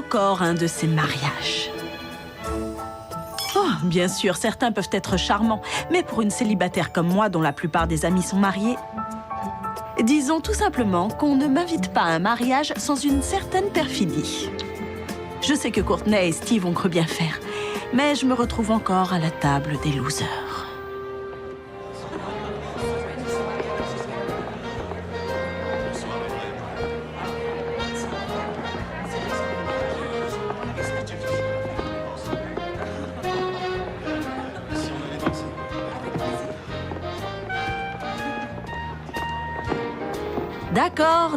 encore un de ces mariages. Oh, bien sûr, certains peuvent être charmants, mais pour une célibataire comme moi, dont la plupart des amis sont mariés, disons tout simplement qu'on ne m'invite pas à un mariage sans une certaine perfidie. Je sais que Courtney et Steve ont cru bien faire, mais je me retrouve encore à la table des losers.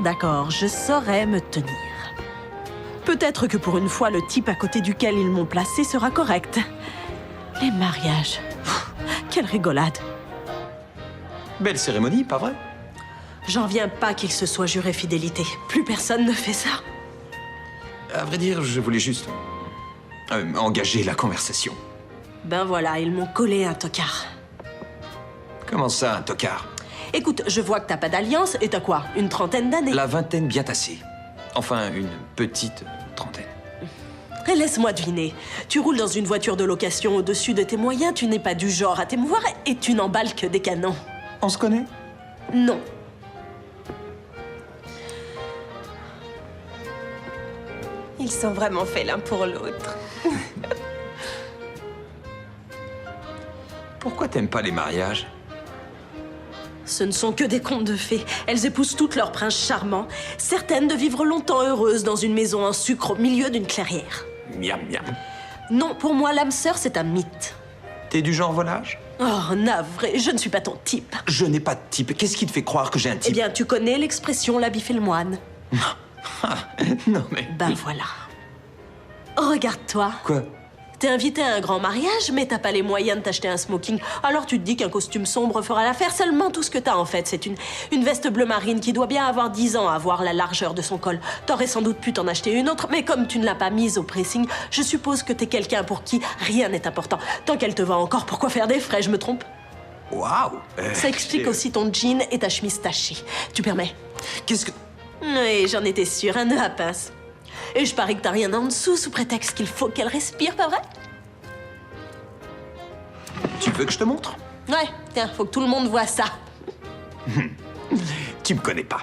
D'accord, je saurai me tenir. Peut-être que pour une fois, le type à côté duquel ils m'ont placé sera correct. Les mariages. Pff, quelle rigolade. Belle cérémonie, pas vrai? J'en viens pas qu'il se soit juré fidélité. Plus personne ne fait ça. À vrai dire, je voulais juste... engager la conversation. Ben voilà, ils m'ont collé un tocard. Comment ça, un tocard? Écoute, je vois que t'as pas d'alliance et t'as quoi? Une trentaine d'années? La vingtaine bien tassée. Enfin, une petite trentaine. Et laisse-moi deviner. Tu roules dans une voiture de location au-dessus de tes moyens, tu n'es pas du genre à t'émouvoir et tu n'emballes que des canons. On se connaît? Non. Ils sont vraiment faits l'un pour l'autre. Pourquoi t'aimes pas les mariages? Ce ne sont que des contes de fées. Elles épousent toutes leurs princes charmants, certaines de vivre longtemps heureuses dans une maison en sucre au milieu d'une clairière. Miam, miam. Non, pour moi, l'âme sœur, c'est un mythe. T'es du genre volage? Oh, navré, je ne suis pas ton type. Je n'ai pas de type. Qu'est-ce qui te fait croire que j'ai un Eh type? bien, tu connais l'expression « l'habit fait le moine ». Non, mais... Ben voilà. Regarde-toi. Quoi? T'es invité à un grand mariage, mais t'as pas les moyens de t'acheter un smoking. Alors tu te dis qu'un costume sombre fera l'affaire. Seulement, tout ce que t'as, en fait, c'est une veste bleu marine qui doit bien avoir 10 ans à voir la largeur de son col. T'aurais sans doute pu t'en acheter une autre, mais comme tu ne l'as pas mise au pressing, je suppose que t'es quelqu'un pour qui rien n'est important. Tant qu'elle te va encore, pourquoi faire des frais, je me trompe? Waouh! Ça explique aussi ton jean et ta chemise tachée. Tu permets? Qu'est-ce que... Oui, j'en étais sûre, un nœud à pince. Et je parie que t'as rien en dessous sous prétexte qu'il faut qu'elle respire, pas vrai? Tu veux que je te montre? Ouais, tiens, faut que tout le monde voit ça. Tu me connais pas.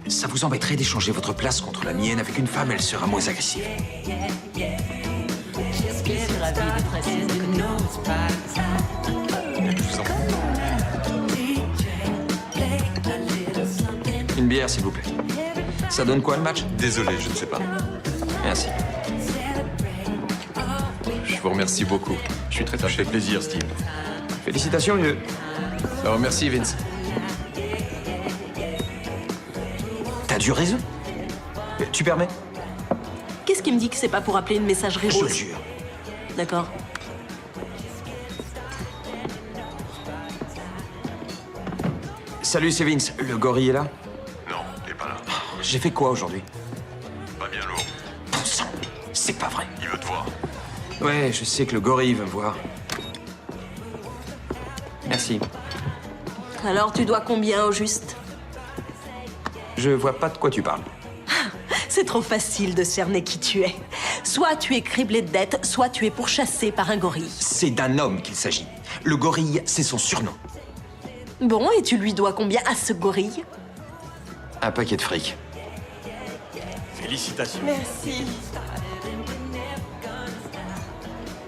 Ça vous embêterait d'échanger votre place contre la mienne avec une femme, elle sera moins agressive. Une bière, s'il vous plaît. Ça donne quoi, le match? Désolé, je ne sais pas. Merci. Je vous remercie beaucoup. Je suis très touché. Ça fait plaisir, Steve. Félicitations, vieux. Alors, merci, Vince. T'as du réseau? Tu permets? Qu'est-ce qui me dit que c'est pas pour appeler une messagerie Je rose? jure. D'accord. Salut, c'est Vince. Le gorille est là? Non, il est pas là. J'ai fait quoi aujourd'hui? Pas bien lourd. Bon sang, c'est pas vrai. Il veut te voir. Ouais, je sais que le gorille veut me voir. Merci. Alors tu dois combien au juste? Je vois pas de quoi tu parles. C'est trop facile de cerner qui tu es. Soit tu es criblé de dettes, soit tu es pourchassé par un gorille. C'est d'un homme qu'il s'agit. Le gorille, c'est son surnom. Bon, et tu lui dois combien à ce gorille? Un paquet de fric. Félicitations. Merci.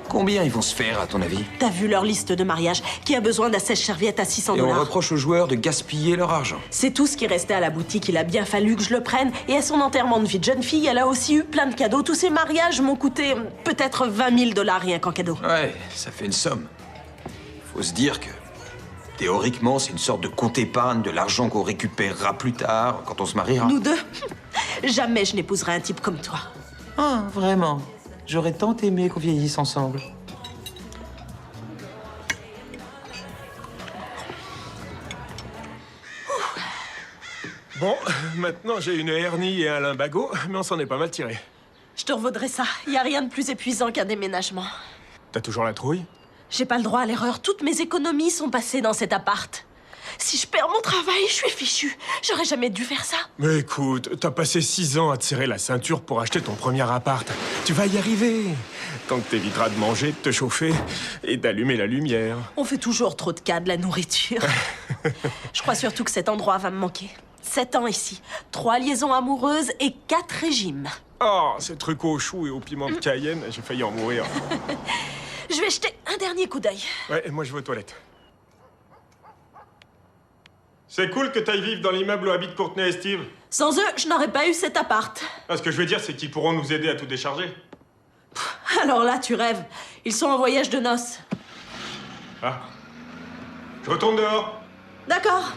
Combien ils vont se faire, à ton avis? T'as vu leur liste de mariage? Qui a besoin d'un sèche-serviette à 600 Et on $? reproche aux joueurs de gaspiller leur argent. C'est tout ce qui restait à la boutique, il a bien fallu que je le prenne. Et à son enterrement de vie de jeune fille, elle a aussi eu plein de cadeaux. Tous ces mariages m'ont coûté peut-être 20 000 $ rien qu'en cadeau. Ouais, ça fait une somme. Faut se dire que, théoriquement, c'est une sorte de compte épargne de l'argent qu'on récupérera plus tard, quand on se mariera. Nous deux? Jamais je n'épouserai un type comme toi. Ah, vraiment? J'aurais tant aimé qu'on vieillisse ensemble. Bon, maintenant j'ai une hernie et un lumbago, mais on s'en est pas mal tiré. Je te revaudrai ça. Y a rien de plus épuisant qu'un déménagement. T'as toujours la trouille? J'ai pas le droit à l'erreur. Toutes mes économies sont passées dans cet appart. Si je perds mon travail, je suis fichue. J'aurais jamais dû faire ça. Mais écoute, t'as passé 6 ans à te serrer la ceinture pour acheter ton premier appart. Tu vas y arriver. Tant que t'éviteras de manger, de te chauffer et d'allumer la lumière. On fait toujours trop de cas de la nourriture. Je crois surtout que cet endroit va me manquer. 7 ans ici, 3 liaisons amoureuses et 4 régimes. Oh, ces trucs au chou et au piment de Cayenne, j'ai failli en mourir. Je vais jeter un dernier coup d'œil. Ouais, et moi je vais aux toilettes. C'est cool que t'ailles vivre dans l'immeuble où habitent Courtney et Steve. Sans eux, je n'aurais pas eu cet appart. Ah, ce que je veux dire, c'est qu'ils pourront nous aider à tout décharger. Alors là, tu rêves. Ils sont en voyage de noces. Ah. Je retourne dehors. D'accord.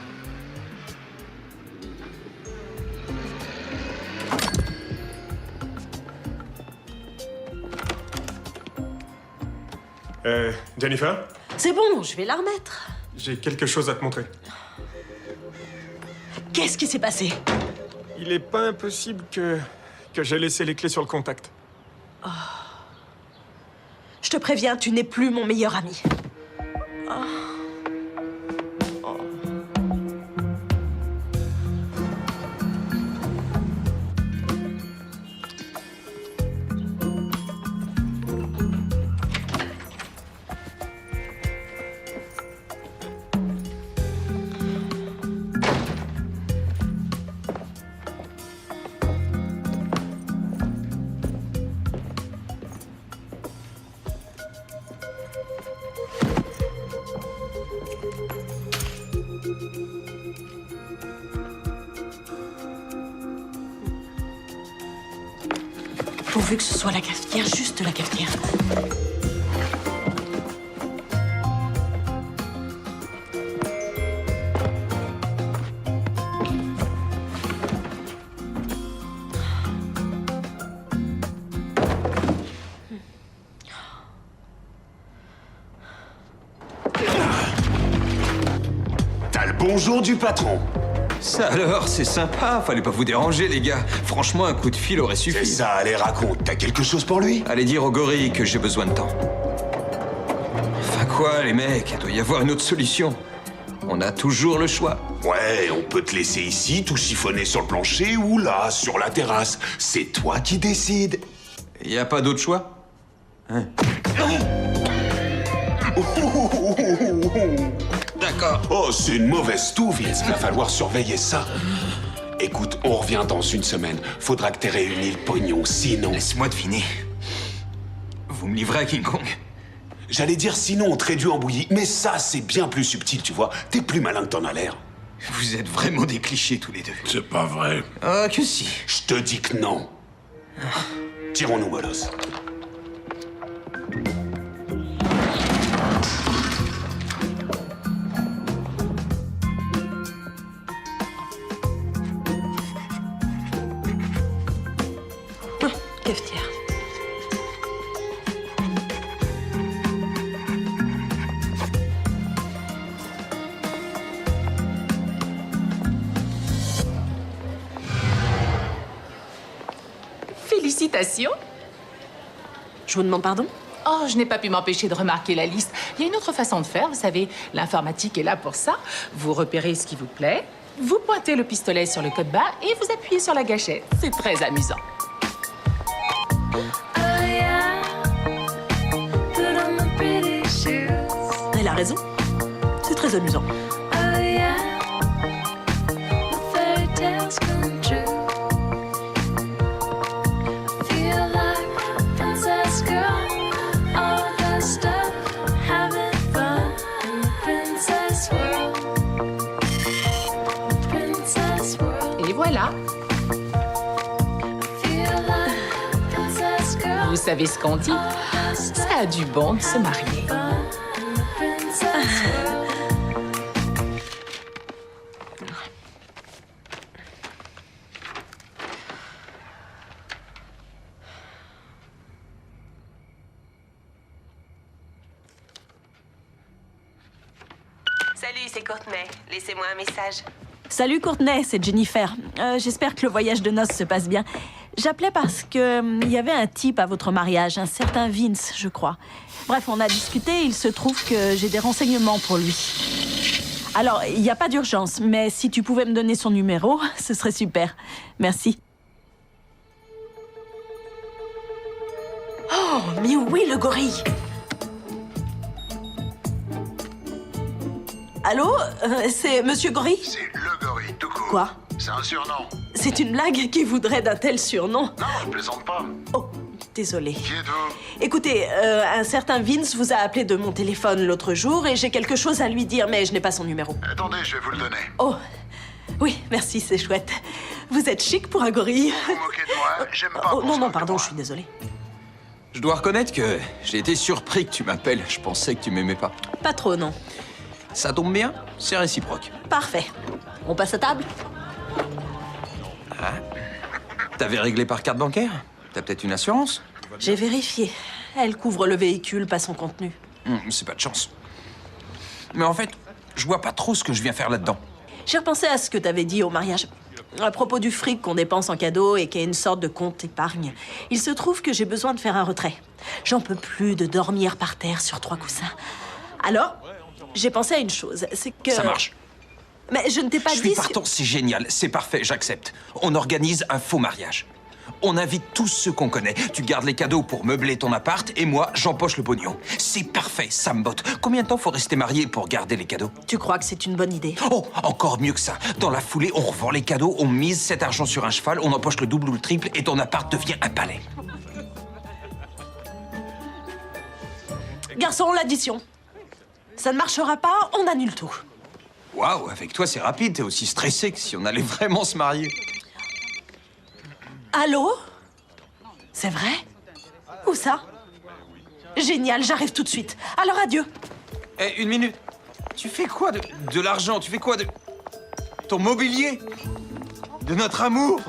Jennifer, C'est bon, je vais la remettre. j'ai quelque chose à te montrer. Qu'est-ce qui s'est passé? Il est pas impossible que j'ai laissé les clés sur le contact. Je te préviens, tu n'es plus mon meilleur ami. Pourvu que ce soit la cafetière, juste la cafetière. T'as le bonjour du patron. Ça alors, c'est sympa. Fallait pas vous déranger, les gars. Franchement, un coup de fil aurait C'est suffi. ça, allez, raconte. T'as quelque chose pour lui? Allez dire au gorille que j'ai besoin de temps. Enfin quoi, les mecs, il doit y avoir une autre solution. On a toujours le choix. Ouais, on peut te laisser ici, tout chiffonner sur le plancher, ou là, sur la terrasse. C'est toi qui décides. Y a pas d'autre choix? Hein? D'accord. Oh, c'est une mauvaise touffe, il va falloir surveiller ça. Écoute, on revient dans une semaine. Faudra que t'aies réuni le pognon, sinon... Laisse-moi deviner. Vous me livrez à King Kong? J'allais dire sinon on te réduit en bouillie, mais ça, c'est bien plus subtil, tu vois. T'es plus malin que t'en as l'air. Vous êtes vraiment des clichés tous les deux. C'est pas vrai. Ah, que si. Je te dis que non. Tirons-nous, Molos. Cafetière. Félicitations. Je vous demande pardon? Oh, je n'ai pas pu m'empêcher de remarquer la liste. Il y a une autre façon de faire, vous savez. L'informatique est là pour ça. Vous repérez ce qui vous plaît, vous pointez le pistolet sur le code barre et vous appuyez sur la gâchette. C'est très amusant. Elle a raison. C'est très amusant. Et voilà. Vous savez ce qu'on dit? Ça a du bon de se marier. Salut, c'est Courtney. Laissez-moi un message. Salut Courtney, c'est Jennifer. J'espère que le voyage de noces se passe bien. J'appelais parce que il y avait un type à votre mariage, un certain Vince, je crois. Bref, on a discuté, il se trouve que j'ai des renseignements pour lui. Alors, il n'y a pas d'urgence, mais si tu pouvais me donner son numéro, ce serait super. Merci. Oh, mais où est le gorille? Allô? C'est Monsieur Gorille? C'est le gorille, tout court. Quoi? C'est un surnom. C'est une blague qui voudrait d'un tel surnom. Non, je plaisante pas. Oh, désolé. Qui êtes-vous? Écoutez, un certain Vince vous a appelé de mon téléphone l'autre jour et j'ai quelque chose à lui dire, mais je n'ai pas son numéro. Attendez, je vais vous le donner. Oh, oui, merci, c'est chouette. Vous êtes chic pour un gorille. Vous moquez de moi? J'aime pas. Oh, qu'on non, se non, moque de pardon, moi. je suis désolée. Je dois reconnaître que j'ai été surpris que tu m'appelles. Je pensais que tu m'aimais pas. Pas trop, non. Ça tombe bien, c'est réciproque. Parfait. On passe à table? T'avais réglé par carte bancaire? T'as peut-être une assurance? J'ai vérifié. Elle couvre le véhicule, pas son contenu. C'est pas de chance. Mais en fait, je vois pas trop ce que je viens faire là-dedans. J'ai repensé à ce que t'avais dit au mariage. À propos du fric qu'on dépense en cadeau et qui est une sorte de compte épargne. Il se trouve que j'ai besoin de faire un retrait. J'en peux plus de dormir par terre sur 3 coussins. Alors, j'ai pensé à une chose, c'est que... Ça marche. Mais je ne t'ai pas Je dit... suis ce- partant, c'est génial, c'est parfait, j'accepte. On organise un faux mariage. On invite tous ceux qu'on connaît. Tu gardes les cadeaux pour meubler ton appart et moi, j'empoche le pognon. C'est parfait, ça me botte. Combien de temps faut rester marié pour garder les cadeaux? Tu crois que c'est une bonne idée? Oh, encore mieux que ça. Dans la foulée, on revend les cadeaux, on mise cet argent sur un cheval, on empoche le double ou le triple et ton appart devient un palais. Garçon, l'addition. Ça ne marchera pas, on annule tout. Waouh, avec toi c'est rapide, t'es aussi stressé que si on allait vraiment se marier. Allô? C'est vrai? Où ça? Génial, j'arrive tout de suite. Alors adieu. Eh, une minute. Tu fais quoi de l'argent? Tu fais quoi de... ton mobilier? De notre amour?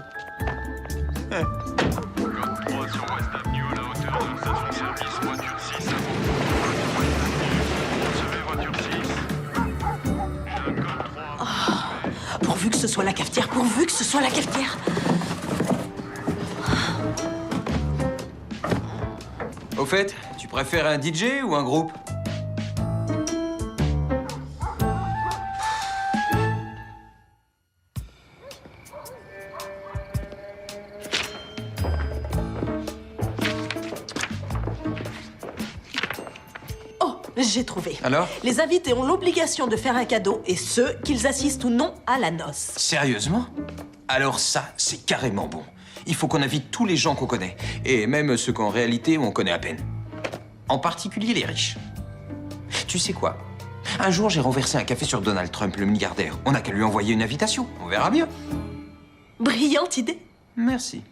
Pourvu que ce soit la cafetière, pourvu que ce soit la cafetière. Au fait, tu préfères un DJ ou un groupe? Oh, j'ai trouvé. Alors? Les invités ont l'obligation de faire un cadeau, et ce, qu'ils assistent ou non à la noce. Sérieusement? Alors ça, c'est carrément bon. Il faut qu'on invite tous les gens qu'on connaît, et même ceux qu'en réalité on connaît à peine. En particulier les riches. Tu sais quoi? Un jour, j'ai renversé un café sur Donald Trump, le milliardaire. On n'a qu'à lui envoyer une invitation, on verra bien. Brillante idée. Merci.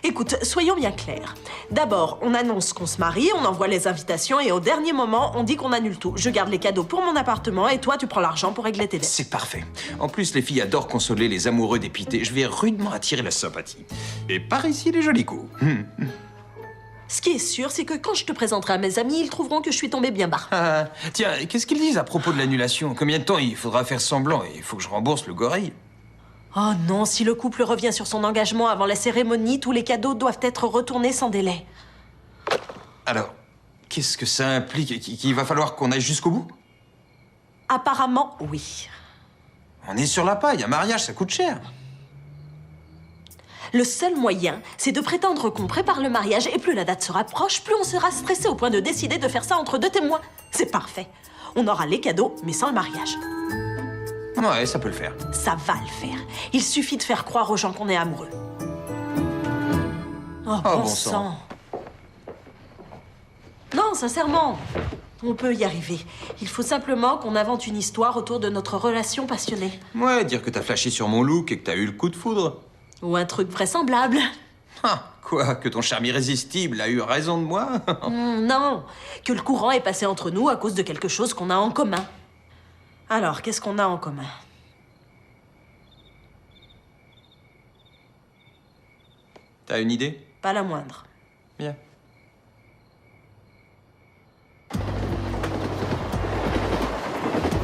Écoute, soyons bien clairs. D'abord, on annonce qu'on se marie, on envoie les invitations, et au dernier moment, on dit qu'on annule tout. Je garde les cadeaux pour mon appartement, et toi, tu prends l'argent pour régler tes dettes. C'est parfait. En plus, les filles adorent consoler les amoureux dépités. Je vais rudement attirer la sympathie. Et par ici, les jolis coups. Ce qui est sûr, c'est que quand je te présenterai à mes amis, ils trouveront que je suis tombée bien bas. Ah, tiens, qu'est-ce qu'ils disent à propos de l'annulation? Combien de temps il faudra faire semblant? Il faut que je rembourse le gorille. Oh non, si le couple revient sur son engagement avant la cérémonie, tous les cadeaux doivent être retournés sans délai. Alors, qu'est-ce que ça implique? Qu'il va falloir qu'on aille jusqu'au bout? Apparemment, oui. On est sur la paille, un mariage, ça coûte cher. Le seul moyen, c'est de prétendre qu'on prépare le mariage, et plus la date se rapproche, plus on sera stressé au point de décider de faire ça entre 2 témoins. C'est parfait. On aura les cadeaux, mais sans le mariage. Ouais, ça peut le faire. Ça va le faire. Il suffit de faire croire aux gens qu'on est amoureux. Oh, bon bon sang. sang. Non, sincèrement, on peut y arriver. Il faut simplement qu'on invente une histoire autour de notre relation passionnée. Ouais, dire que t'as flashé sur mon look et que t'as eu le coup de foudre. Ou un truc vraisemblable. Ah, quoi? Que ton charme irrésistible a eu raison de moi? Non, que le courant est passé entre nous à cause de quelque chose qu'on a en commun. Alors, qu'est-ce qu'on a en commun? T'as une idée? Pas la moindre. Bien.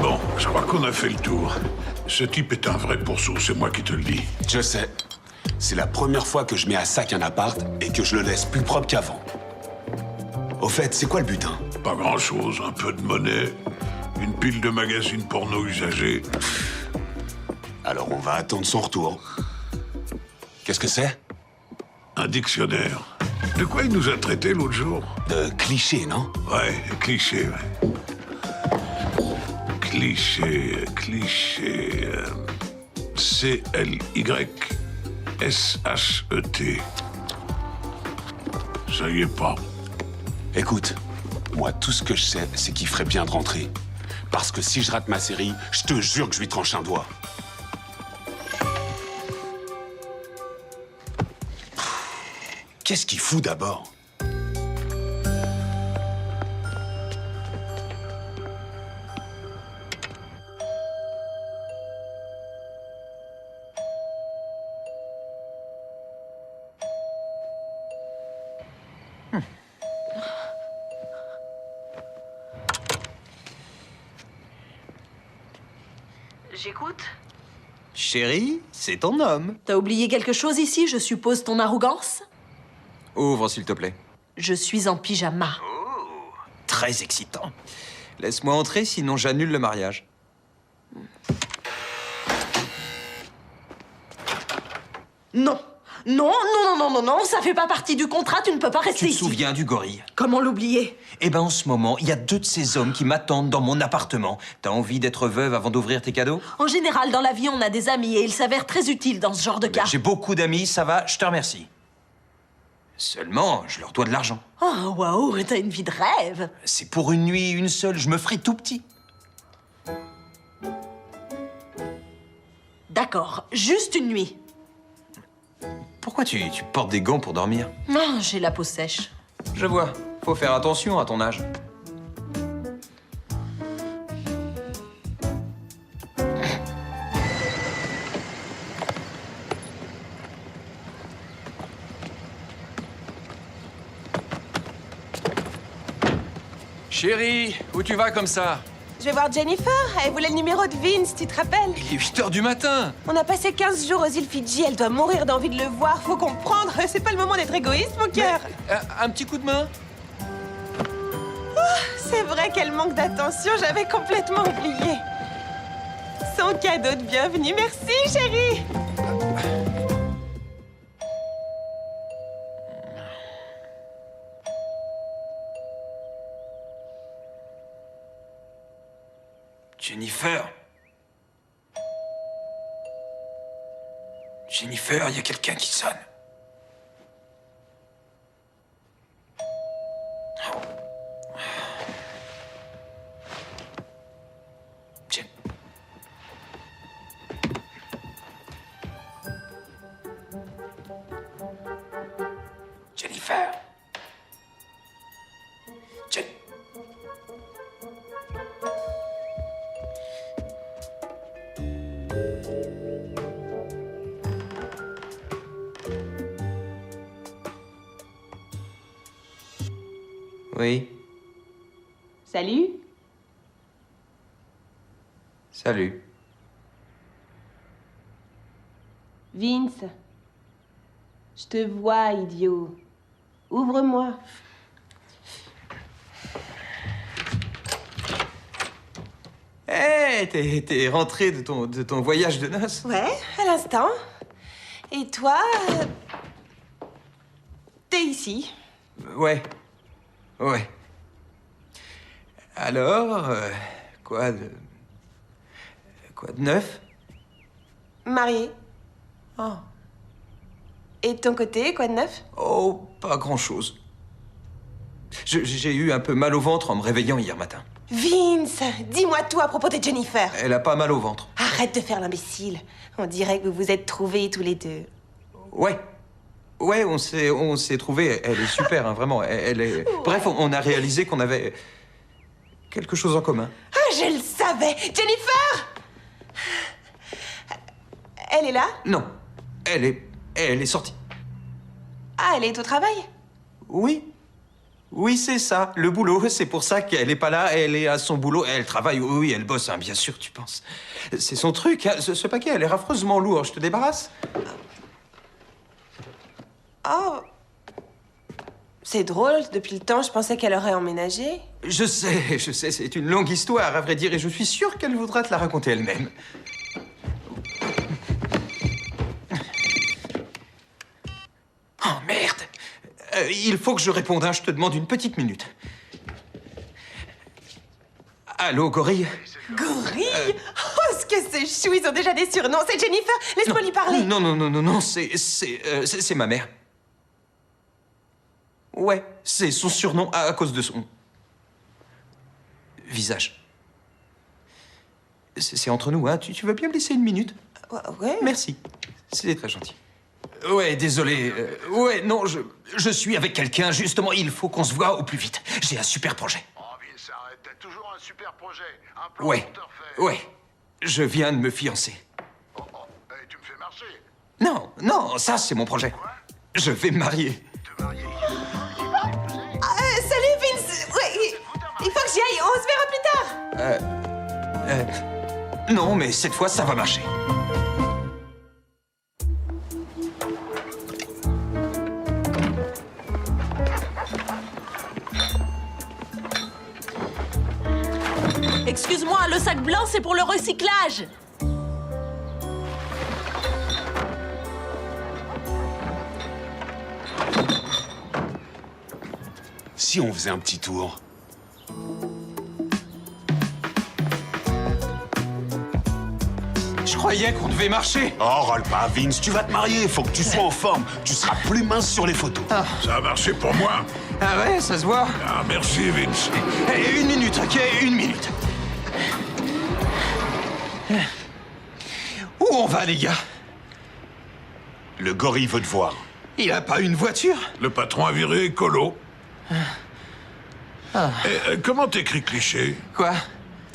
Bon, je crois qu'on a fait le tour. Ce type est un vrai pourceau, c'est moi qui te le dis. Je sais. C'est la première fois que je mets à sac un appart et que je le laisse plus propre qu'avant. Au fait, c'est quoi le butin? Pas grand-chose, un peu de monnaie. Une pile de magazines porno usagés. Alors on va attendre son retour. Qu'est-ce que c'est? Un dictionnaire. De quoi il nous a traité l'autre jour? De clichés, non? Ouais, cliché, ouais. Cliché. C-L-Y-S-H-E-T. Ça y est pas. Écoute, moi, tout ce que je sais, c'est qu'il ferait bien de rentrer. Parce que si je rate ma série, je te jure que je lui tranche un doigt. Qu'est-ce qu'il fout d'abord? J'écoute. Chérie, c'est ton homme. T'as oublié quelque chose ici, je suppose ton arrogance? Ouvre, s'il te plaît. Je suis en pyjama. Très excitant. Laisse-moi entrer, sinon j'annule le mariage. Non. Non, ça fait pas partie du contrat, tu ne peux pas Tu rester te ici. souviens du gorille? Comment l'oublier? Eh ben, en ce moment, il y a 2 de ces hommes qui m'attendent dans mon appartement. T'as envie d'être veuve avant d'ouvrir tes cadeaux? En général, dans la vie, on a des amis et ils s'avèrent très utiles dans ce genre de cas. J'ai beaucoup d'amis, ça va, je te remercie. Seulement, je leur dois de l'argent. Oh, waouh, t'as une vie de rêve. C'est pour une nuit, une seule, je me ferai tout petit. D'accord, juste une nuit. Pourquoi tu portes des gants pour dormir? Non, j'ai la peau sèche. Je vois, faut faire attention à ton âge. Chérie, où tu vas comme ça? Je vais voir Jennifer. Elle voulait le numéro de Vince, tu te rappelles? Il est 8h du matin. On a passé 15 jours aux îles Fidji. Elle doit mourir d'envie de le voir. Faut comprendre. C'est pas le moment d'être égoïste, mon cœur. Un petit coup de main? C'est vrai qu'elle manque d'attention. J'avais complètement oublié. Son cadeau de bienvenue. Merci, chérie. Jennifer. Jennifer, il y a quelqu'un qui sonne. Jen- Jennifer. Jen- Oui, Salut. salut. Vince. Je te vois, idiot. Ouvre-moi. Hé, t'es rentré de ton voyage de noces? Ouais, à l'instant. Et toi, t'es ici. Ouais. Ouais. Alors, quoi de neuf? Marié. Oh. Et de ton côté, quoi de neuf? Oh, pas grand-chose. J'ai eu un peu mal au ventre en me réveillant hier matin. Vince, dis-moi tout à propos de Jennifer. Elle a pas mal au ventre. Arrête de faire l'imbécile. On dirait que vous vous êtes trouvés tous les deux. Ouais. Ouais, on s'est trouvés. Elle est super, hein, vraiment. Elle est... Ouais. Bref, on a réalisé qu'on avait quelque chose en commun. Ah, je le savais! Jennifer! Elle est là? Non, elle est sortie. Ah, elle est au travail? Oui. Oui, c'est ça, le boulot. C'est pour ça qu'elle est pas là, elle est à son boulot. Elle travaille, oui, elle bosse, hein, bien sûr, tu penses. C'est son truc, hein. Ce paquet a l'air affreusement lourd. Je te débarrasse? Oh. C'est drôle, depuis le temps, je pensais qu'elle aurait emménagé. Je sais, c'est une longue histoire, à vrai dire, et je suis sûr qu'elle voudra te la raconter elle-même. Oh, merde! Il faut que je réponde, hein, je te demande une petite minute. Allô, Gorille? Gorille Oh, ce que c'est chou, ils ont déjà des surnoms. C'est Jennifer, laisse-moi lui parler. Non, c'est ma mère. Ouais, c'est son surnom à cause de son visage. C'est entre nous, hein. Tu veux bien me laisser une minute? Ouais. Merci. C'est très gentil. Ouais, désolé. Ouais, non, je suis avec quelqu'un, justement. Il faut qu'on se voit au plus vite. J'ai un super projet. Oh, Vince, arrête, t'as toujours un super projet. Un plan Ouais, tout à fait. ouais. Je viens de me fiancer. Oh, hey, tu me fais marcher. Non, ça, c'est mon projet. Je vais me marier. Te marier. Salut, Vince. Ouais, il faut que j'y aille. On se verra plus tard. Non, mais cette fois, ça va marcher. Excuse-moi, le sac blanc, c'est pour le recyclage. Si on faisait un petit tour. Je croyais qu'on devait marcher. Oh, râle pas, Vince, tu vas te marier, faut que tu sois en forme. Tu seras plus mince sur les photos. Ça a marché pour moi. Ah ouais, ça se voit. Ah, merci, Vince. Eh, une minute, ok, une minute. Où on va, les gars? Le gorille veut te voir. Il a pas une voiture? Le patron a viré écolo. Comment t'écris cliché? Quoi?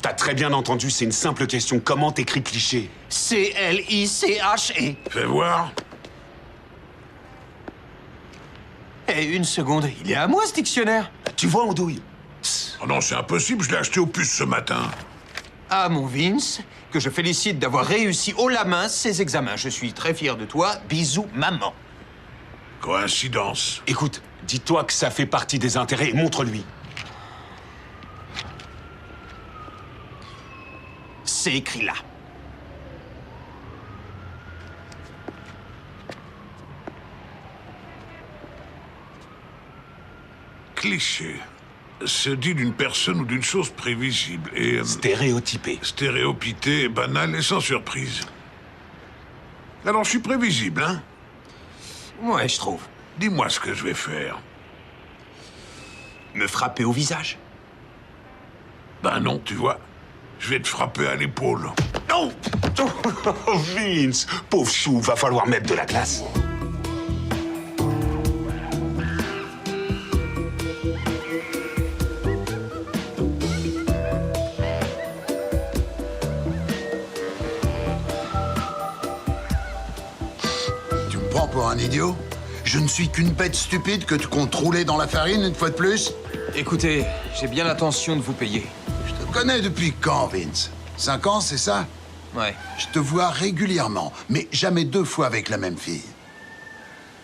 T'as très bien entendu, c'est une simple question. Comment t'écris cliché? C-L-I-C-H-E. Fais voir. Eh, une seconde, il est à moi, ce dictionnaire. Tu vois, Andouille? Oh non, c'est impossible, je l'ai acheté au puce ce matin. Ah, mon Vince, que je félicite d'avoir réussi haut la main ces examens. Je suis très fier de toi. Bisous, maman. Coïncidence. Écoute, dis-toi que ça fait partie des intérêts. Montre-lui. C'est écrit là. Cliché. Se dit d'une personne ou d'une chose prévisible et... Stéréotypé. stéréopité, banale et sans surprise. Alors, je suis prévisible, hein? Ouais, je trouve. Dis-moi ce que je vais faire. Me frapper au visage. Ben non, tu vois. Je vais te frapper à l'épaule. Non! Oh, Vince! Pauvre chou, va falloir mettre de la glace. Tu me prends pour un idiot? Je ne suis qu'une bête stupide que tu comptes rouler dans la farine une fois de plus? Écoutez, j'ai bien l'intention de vous payer. Je te connais depuis quand, Vince? 5 ans, c'est ça? Ouais. Je te vois régulièrement, mais jamais 2 fois avec la même fille.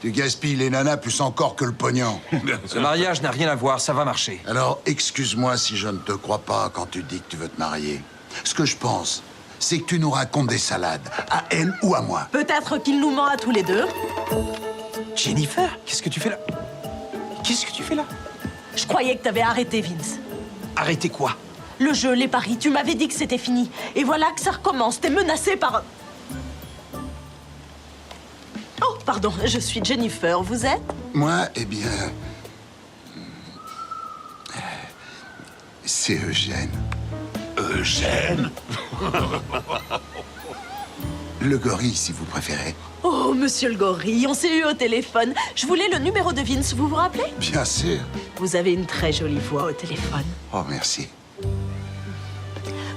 Tu gaspilles les nanas plus encore que le pognon. Ce mariage n'a rien à voir, ça va marcher. Alors, excuse-moi si je ne te crois pas quand tu dis que tu veux te marier. Ce que je pense, c'est que tu nous racontes des salades, à elle ou à moi. Peut-être qu'il nous ment à tous les deux. Jennifer, qu'est-ce que tu fais là? Qu'est-ce que tu fais là? Je croyais que t'avais arrêté, Vince. Arrêtez quoi? Le jeu, les paris, tu m'avais dit que c'était fini. Et voilà que ça recommence. T'es menacé par... Oh, pardon, je suis Jennifer. Vous êtes? Moi, eh bien... c'est Eugène. Eugène? Le gorille, si vous préférez. Oh, monsieur le gorille, on s'est eu au téléphone. Je voulais le numéro de Vince, vous vous rappelez? Bien sûr. Vous avez une très jolie voix au téléphone. Oh, merci.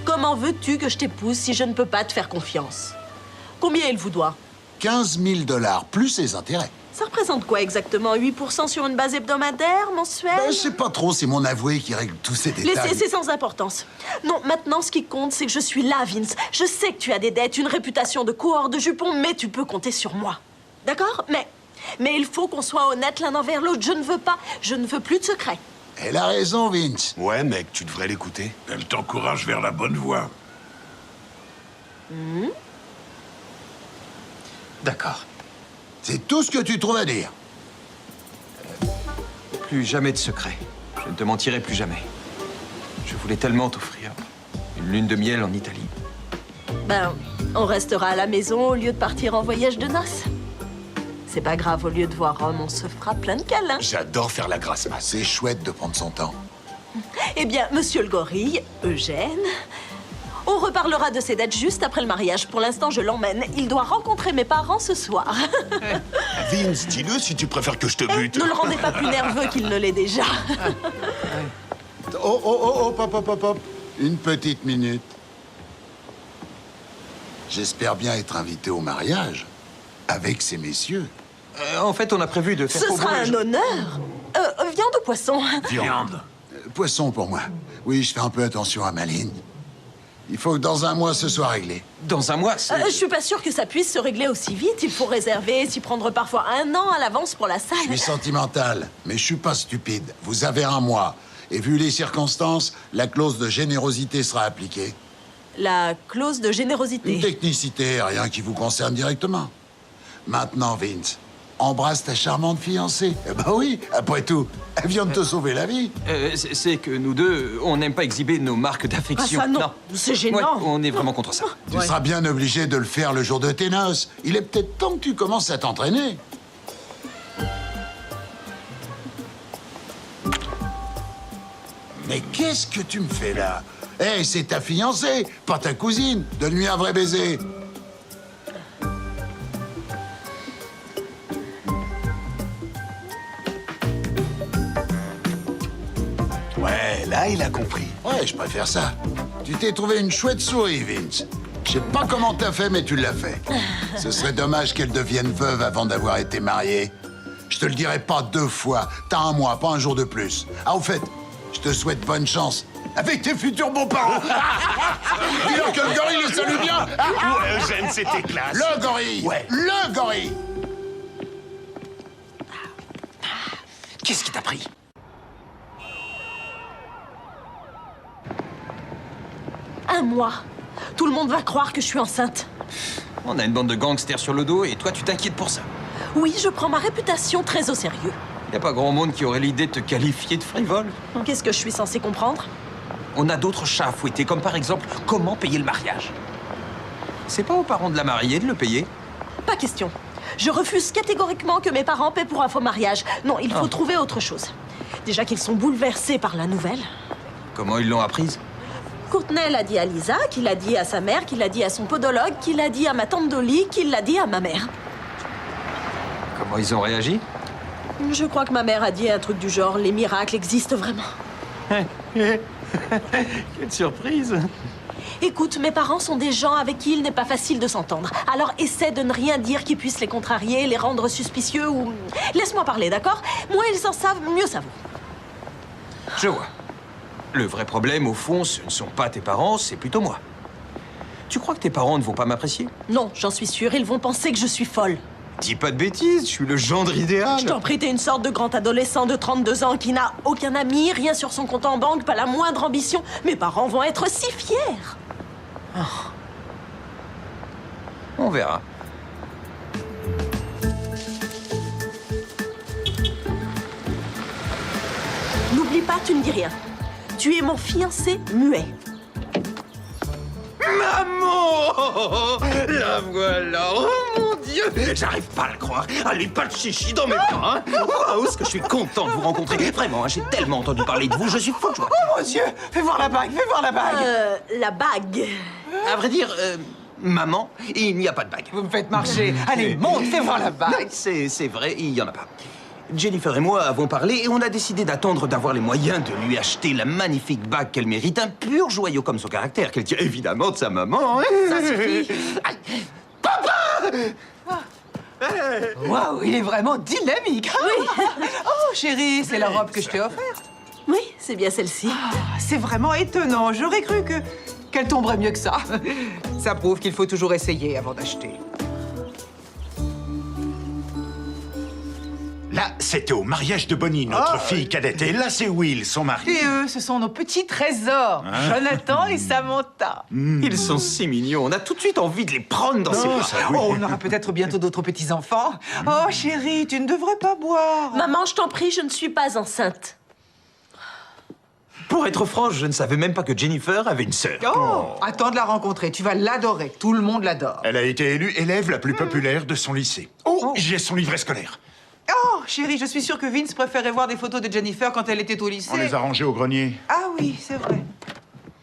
Comment veux-tu que je t'épouse si je ne peux pas te faire confiance? Combien il vous doit? 15 000 $, plus les intérêts. Ça représente quoi exactement? 8% sur une base hebdomadaire, mensuelle? Ben, je sais pas trop, c'est mon avoué qui règle tous ces détails. Laissez, c'est sans importance. Non, maintenant, ce qui compte, c'est que je suis là, Vince. Je sais que tu as des dettes, une réputation de coureur de jupons, mais tu peux compter sur moi. D'accord? Mais il faut qu'on soit honnête l'un envers l'autre. Je ne veux plus de secrets. Elle a raison, Vince. Ouais, mec, tu devrais l'écouter. Elle t'encourage vers la bonne voie. D'accord. C'est tout ce que tu trouves à dire. Plus jamais de secret. Je ne te mentirai plus jamais. Je voulais tellement t'offrir une lune de miel en Italie. Ben, on restera à la maison au lieu de partir en voyage de noces. C'est pas grave, au lieu de voir Rome, on se fera plein de câlins. J'adore faire la grasse mat. C'est chouette de prendre son temps. Eh bien, monsieur le gorille, Eugène, on reparlera de ces dates juste après le mariage. Pour l'instant, je l'emmène. Il doit rencontrer mes parents ce soir. Vince, dis-le si tu préfères que je te bute. Ne le rendez pas plus nerveux qu'il ne l'est déjà. Oh, hop. Une petite minute. J'espère bien être invité au mariage avec ces messieurs. En fait, on a prévu de faire Ce faux sera bouge. un honneur. Viande ou poisson? Viande. Poisson pour moi. Oui, je fais un peu attention à ma ligne. Il faut que dans un mois, ce soit réglé. Dans un mois, c'est... Je suis pas sûre que ça puisse se régler aussi vite. Il faut réserver, s'y prendre parfois 1 an à l'avance pour la salle. Je suis sentimental, mais je suis pas stupide. Vous avez un mois. Et vu les circonstances, la clause de générosité sera appliquée. La clause de générosité. Une technicité, rien qui vous concerne directement. Maintenant, Vince, embrasse ta charmante fiancée. Eh ben oui, après tout, elle vient de te sauver la vie. c'est que nous deux, on n'aime pas exhiber nos marques d'affection. Ah, ça, non. C'est gênant. Ouais, on est vraiment contre ça. Tu seras bien obligé de le faire le jour de tes noces. Il est peut-être temps que tu commences à t'entraîner. Mais qu'est-ce que tu me fais là? Eh, c'est ta fiancée, pas ta cousine. Donne-lui un vrai baiser. Ouais, là, il a compris. Ouais, je préfère ça. Tu t'es trouvé une chouette souris, Vince. Je sais pas comment t'as fait, mais tu l'as fait. Ce serait dommage qu'elle devienne veuve avant d'avoir été mariée. Je te le dirai pas 2 fois. T'as un mois, pas un jour de plus. Ah, au fait, je te souhaite bonne chance avec tes futurs beaux-parents. Dis-leur que le gorille le salue bien. Ouais, Eugène, c'était classe. Le gorille. Ouais. Le gorille. Qu'est-ce qui t'a pris? Un mois. Tout le monde va croire que je suis enceinte. On a une bande de gangsters sur le dos et toi, tu t'inquiètes pour ça. Oui, je prends ma réputation très au sérieux. Y a pas grand monde qui aurait l'idée de te qualifier de frivole. Qu'est-ce que je suis censée comprendre? On a d'autres chats à fouetter, comme par exemple, comment payer le mariage. C'est pas aux parents de la mariée de le payer. Pas question. Je refuse catégoriquement que mes parents paient pour un faux mariage. Non, il faut trouver autre chose. Déjà qu'ils sont bouleversés par la nouvelle. Comment ils l'ont apprise? Courtney l'a dit à Lisa, qui l'a dit à sa mère, qui l'a dit à son podologue, qui l'a dit à ma tante Dolly, qui l'a dit à ma mère. Comment ils ont réagi? Je crois que ma mère a dit un truc du genre « Les miracles existent vraiment Quelle surprise! » Écoute, mes parents sont des gens avec qui il n'est pas facile de s'entendre. Alors essaie de ne rien dire qui puisse les contrarier, les rendre suspicieux ou... Laisse-moi parler, d'accord? Moins ils en savent, mieux ça vaut. Je vois. Le vrai problème, au fond, ce ne sont pas tes parents, c'est plutôt moi. Tu crois que tes parents ne vont pas m'apprécier? Non, j'en suis sûre, ils vont penser que je suis folle. Dis pas de bêtises, je suis le gendre idéal. Je t'en prie, t'es une sorte de grand adolescent de 32 ans qui n'a aucun ami, rien sur son compte en banque, pas la moindre ambition. Mes parents vont être si fiers. On verra. N'oublie pas, tu ne dis rien. Tu es mon fiancé muet. Maman! La voilà! Oh mon Dieu! J'arrive pas à le croire! Allez, pas de chichi dans mes bras! Hein. Waouh, est-ce que je suis content de vous rencontrer! Vraiment, hein, j'ai tellement entendu parler de vous, je suis fou de joie! Oh mon Dieu! Fais voir la bague! Fais voir la bague! La bague. À vrai dire, maman, il n'y a pas de bague. Vous me faites marcher. Allez, monte, fais voir la bague. C'est vrai, il y en a pas. Jennifer et moi avons parlé et on a décidé d'attendre d'avoir les moyens de lui acheter la magnifique bague qu'elle mérite, un pur joyau comme son caractère, qu'elle tient évidemment de sa maman. Hein. Ça suffit. Aïe. Papa! Waouh, il est vraiment dynamique. Oui. Oh, chérie, c'est la robe que je t'ai offerte. Oui, c'est bien celle-ci. C'est vraiment étonnant. J'aurais cru qu'elle tomberait mieux que ça. Ça prouve qu'il faut toujours essayer avant d'acheter. Là, c'était au mariage de Bonnie, notre fille cadette. Et là, c'est Will, son mari. Et eux, ce sont nos petits trésors. Jonathan et Samantha. Ils sont si mignons. On a tout de suite envie de les prendre dans ses bras. Oh, on aura peut-être bientôt d'autres petits-enfants. Oh, chérie, tu ne devrais pas boire. Maman, je t'en prie, je ne suis pas enceinte. Pour être franc, je ne savais même pas que Jennifer avait une sœur. Oh, attends de la rencontrer. Tu vas l'adorer. Tout le monde l'adore. Elle a été élue élève la plus populaire de son lycée. Oh, j'ai son livret scolaire. Oh, chérie, je suis sûre que Vince préférait voir des photos de Jennifer quand elle était au lycée. On les a rangées au grenier. Ah oui, c'est vrai.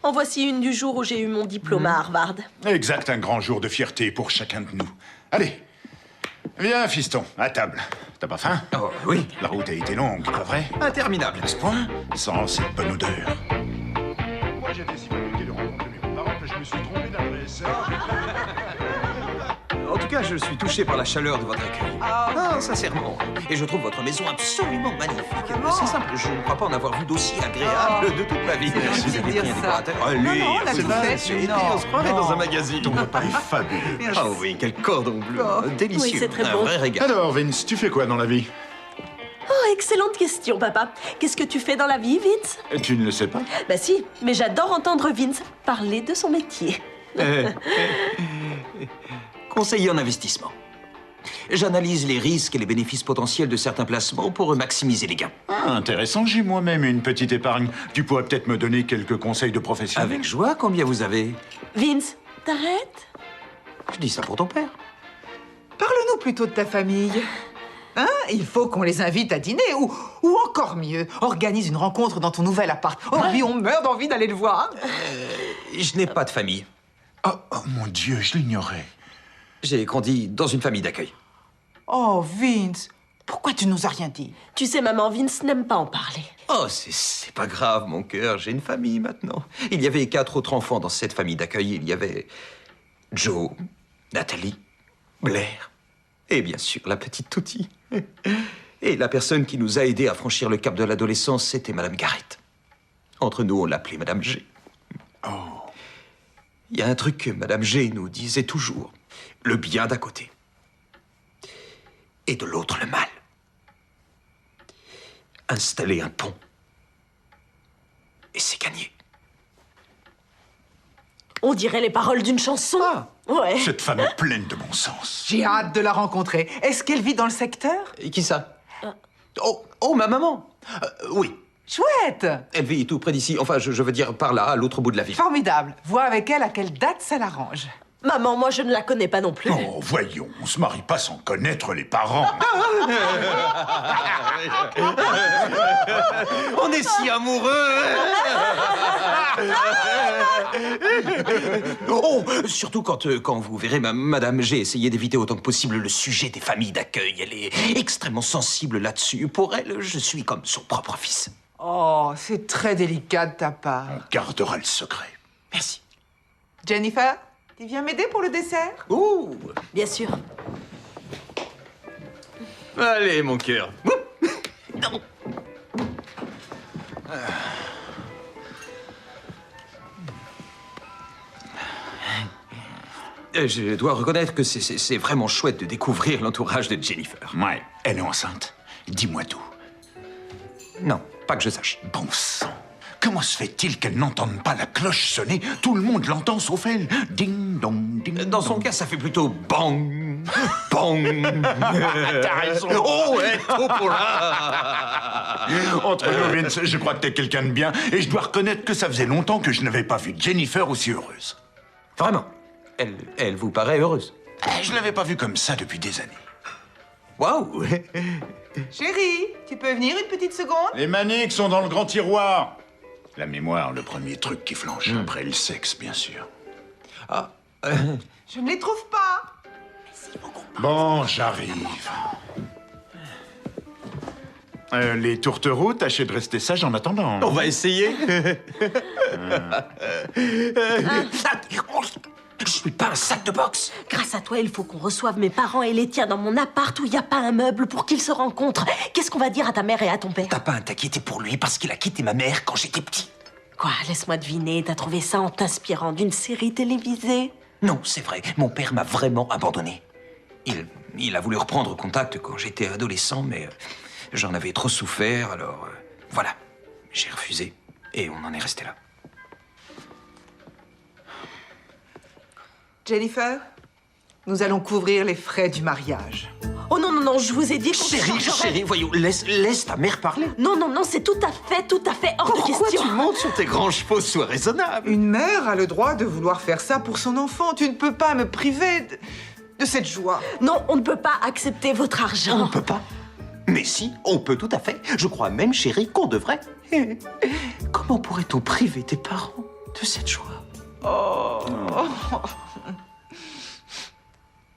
En voici une du jour où j'ai eu mon diplôme à Harvard. Exact, un grand jour de fierté pour chacun de nous. Allez, viens, fiston, à table. T'as pas faim? Oh, oui. La route a été longue, pas vrai? Interminable. À ce point, sans cette bonne odeur. Moi, j'étais si fatigué de rencontrer mes parents que je me suis trompé d'adresse. En tout cas, je suis touché par la chaleur de votre accueil. Ah, sincèrement. Et je trouve votre maison absolument magnifique. C'est simple, je ne crois pas en avoir vu d'aussi agréable de toute ma vie. gentil de dire ça. Allez, Non, on a tout fait. on se croirait dans un magazine. Ton repas est fabuleux. Ah oui, quel cordon bleu. Délicieux. Oui, c'est très un bon. vrai régal. Alors, Vince, tu fais quoi dans la vie? Oh, excellente question, papa. Qu'est-ce que tu fais dans la vie, Vince? Tu ne le sais pas? Bah si, mais j'adore entendre Vince parler de son métier. Conseiller en investissement. J'analyse les risques et les bénéfices potentiels de certains placements pour maximiser les gains. Ah, intéressant, j'ai moi-même une petite épargne. Tu pourrais peut-être me donner quelques conseils de professionnel. Avec joie, combien vous avez? Vince, t'arrêtes? Je dis ça pour ton père. Parle-nous plutôt de ta famille. Hein? Il faut qu'on les invite à dîner ou encore mieux, organise une rencontre dans ton nouvel appart. Oh oui, on meurt d'envie d'aller le voir. Je n'ai pas de famille. Oh mon Dieu, je l'ignorais. J'ai grandi dans une famille d'accueil. Oh, Vince, pourquoi tu nous as rien dit? Tu sais, maman, Vince n'aime pas en parler. Oh, c'est pas grave, mon cœur. J'ai une famille maintenant. Il y avait 4 autres enfants dans cette famille d'accueil. Il y avait Joe, Nathalie, Blair et bien sûr la petite Touty. Et la personne qui nous a aidés à franchir le cap de l'adolescence, c'était Madame Garrett. Entre nous, on l'appelait Madame G. Oh. Il y a un truc que Madame G nous disait toujours. Le bien d'un côté. Et de l'autre, le mal. Installer un pont. Et c'est gagné. On dirait les paroles d'une chanson. Ouais. Cette femme est pleine de bon sens. J'ai hâte de la rencontrer. Est-ce qu'elle vit dans le secteur? Et qui ça? Oh, ma maman. Oui. Chouette! Elle vit tout près d'ici. Enfin, je veux dire par là, à l'autre bout de la ville. Formidable. Vois avec elle à quelle date ça l'arrange. Maman, moi, je ne la connais pas non plus. Oh, voyons, on se marie pas sans connaître les parents. On est si amoureux. Oh, surtout quand vous verrez Madame G essayer d'éviter autant que possible le sujet des familles d'accueil. Elle est extrêmement sensible là-dessus. Pour elle, je suis comme son propre fils. Oh, c'est très délicat de ta part. On gardera le secret. Merci. Jennifer, tu viens m'aider pour le dessert? Oh, Bien sûr. allez, mon cœur. Je dois reconnaître que c'est vraiment chouette de découvrir l'entourage de Jennifer. Ouais, elle est enceinte. Dis-moi tout. Non, pas que je sache. Bon sang. Comment se fait-il qu'elle n'entende pas la cloche sonner? Tout le monde l'entend sauf elle. Ding dong, ding Dans son dong. cas, ça fait plutôt bang, bang. T'as raison. Oh, ouais, trop pour là. Entre nous, Vince, je crois que t'es quelqu'un de bien et je dois reconnaître que ça faisait longtemps que je n'avais pas vu Jennifer aussi heureuse. Vraiment, elle vous paraît heureuse? Je l'avais pas vue comme ça depuis des années. Waouh. Chérie, tu peux venir une petite seconde? Les maniques sont dans le grand tiroir. La mémoire, le premier truc qui flanche. Après le sexe, bien sûr. Ah, Je ne les trouve pas. Bon, j'arrive. Les tourtereaux, tâchez de rester sages en attendant. on va essayer. Je suis pas un sac de boxe. Grâce à toi, il faut qu'on reçoive mes parents et les tiens dans mon appart où il n'y a pas un meuble pour qu'ils se rencontrent. Qu'est-ce qu'on va dire à ta mère et à ton père? T'as pas à t'inquiéter pour lui parce qu'il a quitté ma mère quand j'étais petit. Quoi? Laisse-moi deviner, t'as trouvé ça en t'inspirant d'une série télévisée? Non, c'est vrai, mon père m'a vraiment abandonné. Il Il a voulu reprendre contact quand j'étais adolescent, mais j'en avais trop souffert, alors voilà. J'ai refusé et on en est resté là. Jennifer, nous allons couvrir les frais du mariage. Oh non, non, non, je vous ai dit qu'on Chérie, chérie, voyons, laisse ta mère parler. Non, non, non, c'est tout à fait hors de question. Pourquoi tu montes sur tes grands chevaux? Sois raisonnable. Une mère a le droit de vouloir faire ça pour son enfant. Tu ne peux pas me priver de cette joie. Non, on ne peut pas accepter votre argent. On peut pas. Mais si, on peut tout à fait. Je crois même, chérie, qu'on devrait. Comment pourrait-on priver tes parents de cette joie?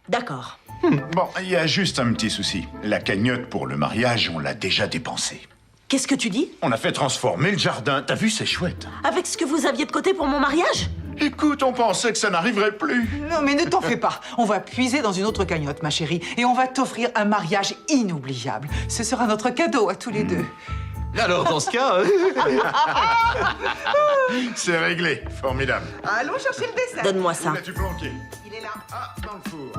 D'accord. Bon, il y a juste un petit souci. La cagnotte pour le mariage, on l'a déjà dépensée. Qu'est-ce que tu dis? On a fait transformer le jardin. T'as vu, c'est chouette. Avec ce que vous aviez de côté pour mon mariage? Écoute, on pensait que ça n'arriverait plus. Non, mais ne t'en fais pas. On va puiser dans une autre cagnotte, ma chérie, et on va t'offrir un mariage inoubliable. Ce sera notre cadeau à tous les deux. Alors, dans ce cas... C'est réglé. Formidable. Allons chercher le dessert. Donne-moi ça. Où l'as-tu planqué? Il est là. Ah, dans le four.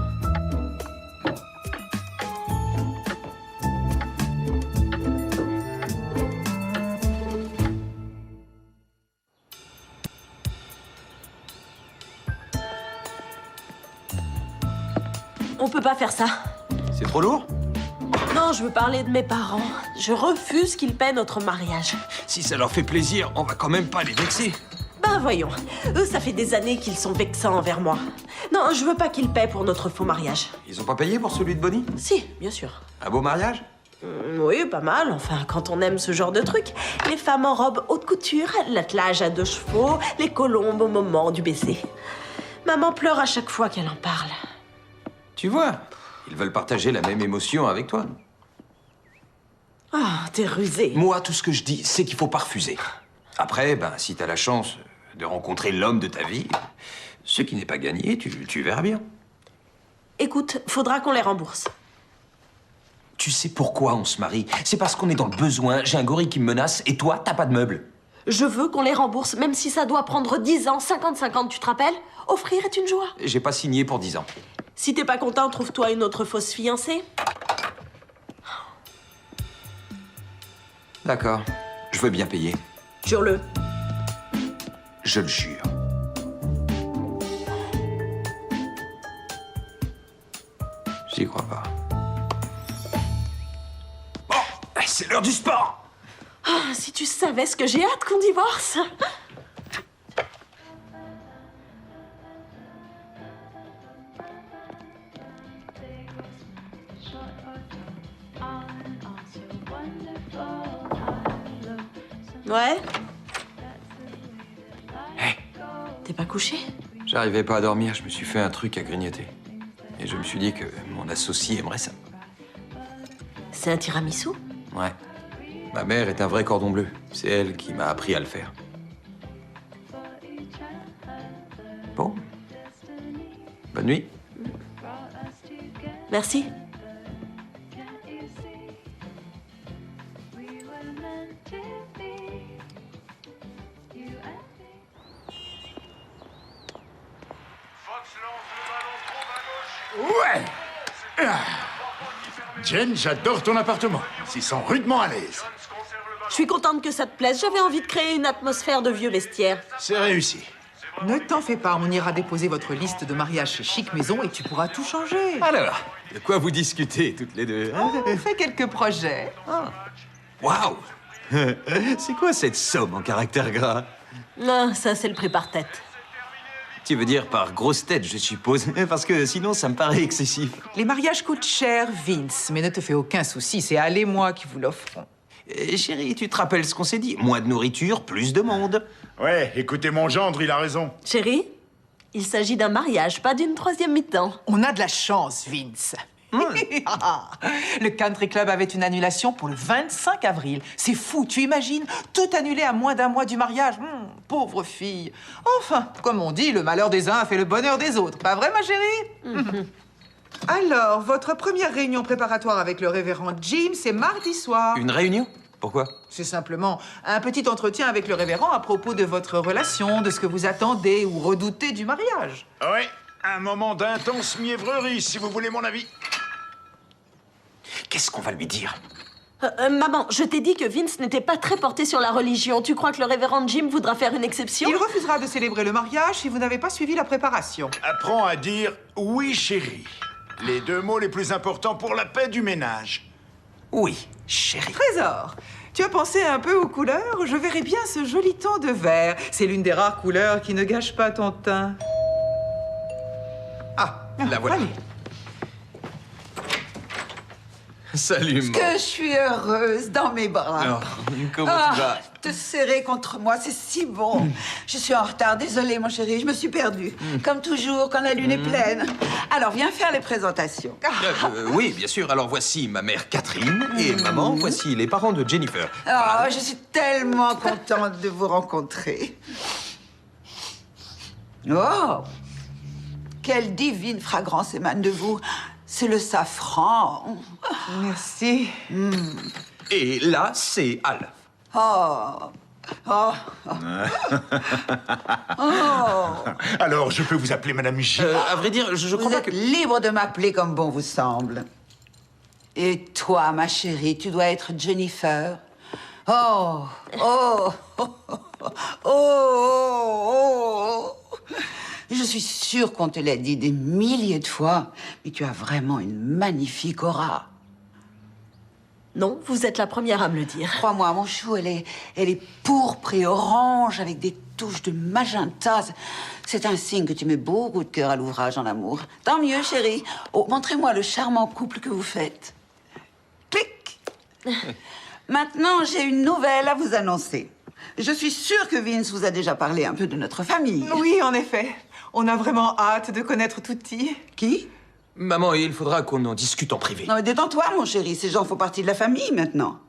On peut pas faire ça. C'est trop lourd? Non, je veux parler de mes parents. Je refuse qu'ils paient notre mariage. Si ça leur fait plaisir, on va quand même pas les vexer. Ben voyons, eux, ça fait des années qu'ils sont vexants envers moi. Non, je veux pas qu'ils paient pour notre faux mariage. Ils ont pas payé pour celui de Bonnie? Si, bien sûr. Un beau mariage? Oui, pas mal, enfin, quand on aime ce genre de truc. Les femmes en robe haute couture, l'attelage à 2 chevaux, les colombes au moment du baiser. Maman pleure à chaque fois qu'elle en parle. Tu vois, ils veulent partager la même émotion avec toi. Ah, t'es rusé. Moi, tout ce que je dis, c'est qu'il faut pas refuser. Après, ben, si t'as la chance de rencontrer l'homme de ta vie, ce qui n'est pas gagné, tu verras bien. Écoute, faudra qu'on les rembourse. Tu sais pourquoi on se marie? C'est parce qu'on est dans le besoin, j'ai un gorille qui me menace, et toi, t'as pas de meubles. Je veux qu'on les rembourse, même si ça doit prendre 10 ans, 50-50, tu te rappelles? Offrir est une joie. J'ai pas signé pour 10 ans. Si t'es pas content, trouve-toi une autre fausse fiancée. D'accord, je veux bien payer. Jure-le. Je le jure. J'y crois pas. Bon, c'est l'heure du sport. Ah, si tu savais ce que j'ai hâte qu'on divorce. Ouais? Hey. T'es pas couché? J'arrivais pas à dormir, je me suis fait un truc à grignoter. Et je me suis dit que mon associé aimerait ça. C'est un tiramisu? Ouais. Ma mère est un vrai cordon bleu. C'est elle qui m'a appris à le faire. Bon. Bonne nuit. Merci. Ouais. Jen, j'adore ton appartement. S'y sent rudement à l'aise. Je suis contente que ça te plaise. J'avais envie de créer une atmosphère de vieux vestiaire. C'est réussi. Ne t'en fais pas, on ira déposer votre liste de mariage chez Chic Maison et tu pourras tout changer. Alors, de quoi vous discutez toutes les deux, hein? On fait quelques projets. Waouh! C'est quoi cette somme en caractère gras? Non, ça, c'est le prix par tête. Tu veux dire par grosse tête, je suppose? Parce que sinon, ça me paraît excessif. Les mariages coûtent cher, Vince, mais ne te fais aucun souci, c'est elle et moi qui vous l'offrons. Chérie, tu te rappelles ce qu'on s'est dit? Moins de nourriture, plus de monde. Ouais, écoutez mon gendre, il a raison. Chérie, il s'agit d'un mariage, pas d'une 3e mi-temps. On a de la chance, Vince. Le country club avait une annulation pour le 25 avril. C'est fou, tu imagines? Tout annulé à moins d'un mois du mariage. Pauvre fille. Enfin, comme on dit, le malheur des uns a fait le bonheur des autres. Pas vrai, ma chérie? Alors, votre première réunion préparatoire avec le révérend Jim, c'est mardi soir. Une réunion? Pourquoi? C'est simplement un petit entretien avec le révérend à propos de votre relation, de ce que vous attendez ou redoutez du mariage. Ouais, un moment d'intense mièvrerie, si vous voulez mon avis. Qu'est-ce qu'on va lui dire? Maman, je t'ai dit que Vince n'était pas très porté sur la religion. Tu crois que le révérend Jim voudra faire une exception? Il refusera de célébrer le mariage si vous n'avez pas suivi la préparation. Apprends à dire « oui, chérie ». Les deux mots les plus importants pour la paix du ménage. Oui, chérie. Trésor, tu as pensé un peu aux couleurs? Je verrais bien ce joli ton de vert. C'est l'une des rares couleurs qui ne gâche pas ton teint. Ah, la voilà. Allez. Salut, maman. Que je suis heureuse dans mes bras. Oh, comment tu vas? Te serrer contre moi, c'est si bon. Je suis en retard, désolée mon chéri, je me suis perdue. Comme toujours, quand la lune est pleine. Alors, viens faire les présentations. Oui, bien sûr. Alors voici ma mère Catherine et maman, voici les parents de Jennifer. Oh, je suis tellement contente de vous rencontrer. Oh, quelle divine fragrance émane de vous. C'est le safran. Merci. Et là, c'est Al. Oh. Oh. Oh. Alors, je peux vous appeler Madame J. À vrai dire, je Vous crois pas êtes que... libre de m'appeler comme bon vous semble. Et toi, ma chérie, tu dois être Jennifer. Oh. Oh. Oh. Oh. Oh. Je suis sûre qu'on te l'a dit des milliers de fois, mais tu as vraiment une magnifique aura. Non, vous êtes la première à me le dire. Crois-moi, mon chou, elle est pourpre et orange avec des touches de magenta. C'est un signe que tu mets beaucoup de cœur à l'ouvrage en amour. Tant mieux, chérie. Oh, montrez-moi le charmant couple que vous faites. Clic. Maintenant, j'ai une nouvelle à vous annoncer. Je suis sûre que Vince vous a déjà parlé un peu de notre famille. Oui, en effet. On a vraiment hâte de connaître Tutti. Qui? Maman, il faudra qu'on en discute en privé. Non, mais détends-toi, mon chéri. Ces gens font partie de la famille maintenant.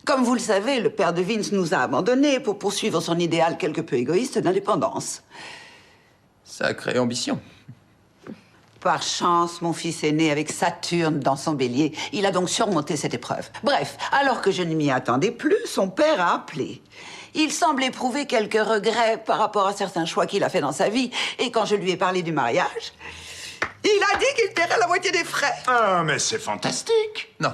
Comme vous le savez, le père de Vince nous a abandonnés pour poursuivre son idéal quelque peu égoïste d'indépendance. Sacrée ambition. Par chance, mon fils est né avec Saturne dans son bélier. Il a donc surmonté cette épreuve. Bref, alors que je ne m'y attendais plus, son père a appelé. Il semble éprouver quelques regrets par rapport à certains choix qu'il a fait dans sa vie. Et quand je lui ai parlé du mariage, il a dit qu'il paierait la moitié des frais. Ah, mais c'est fantastique. Non,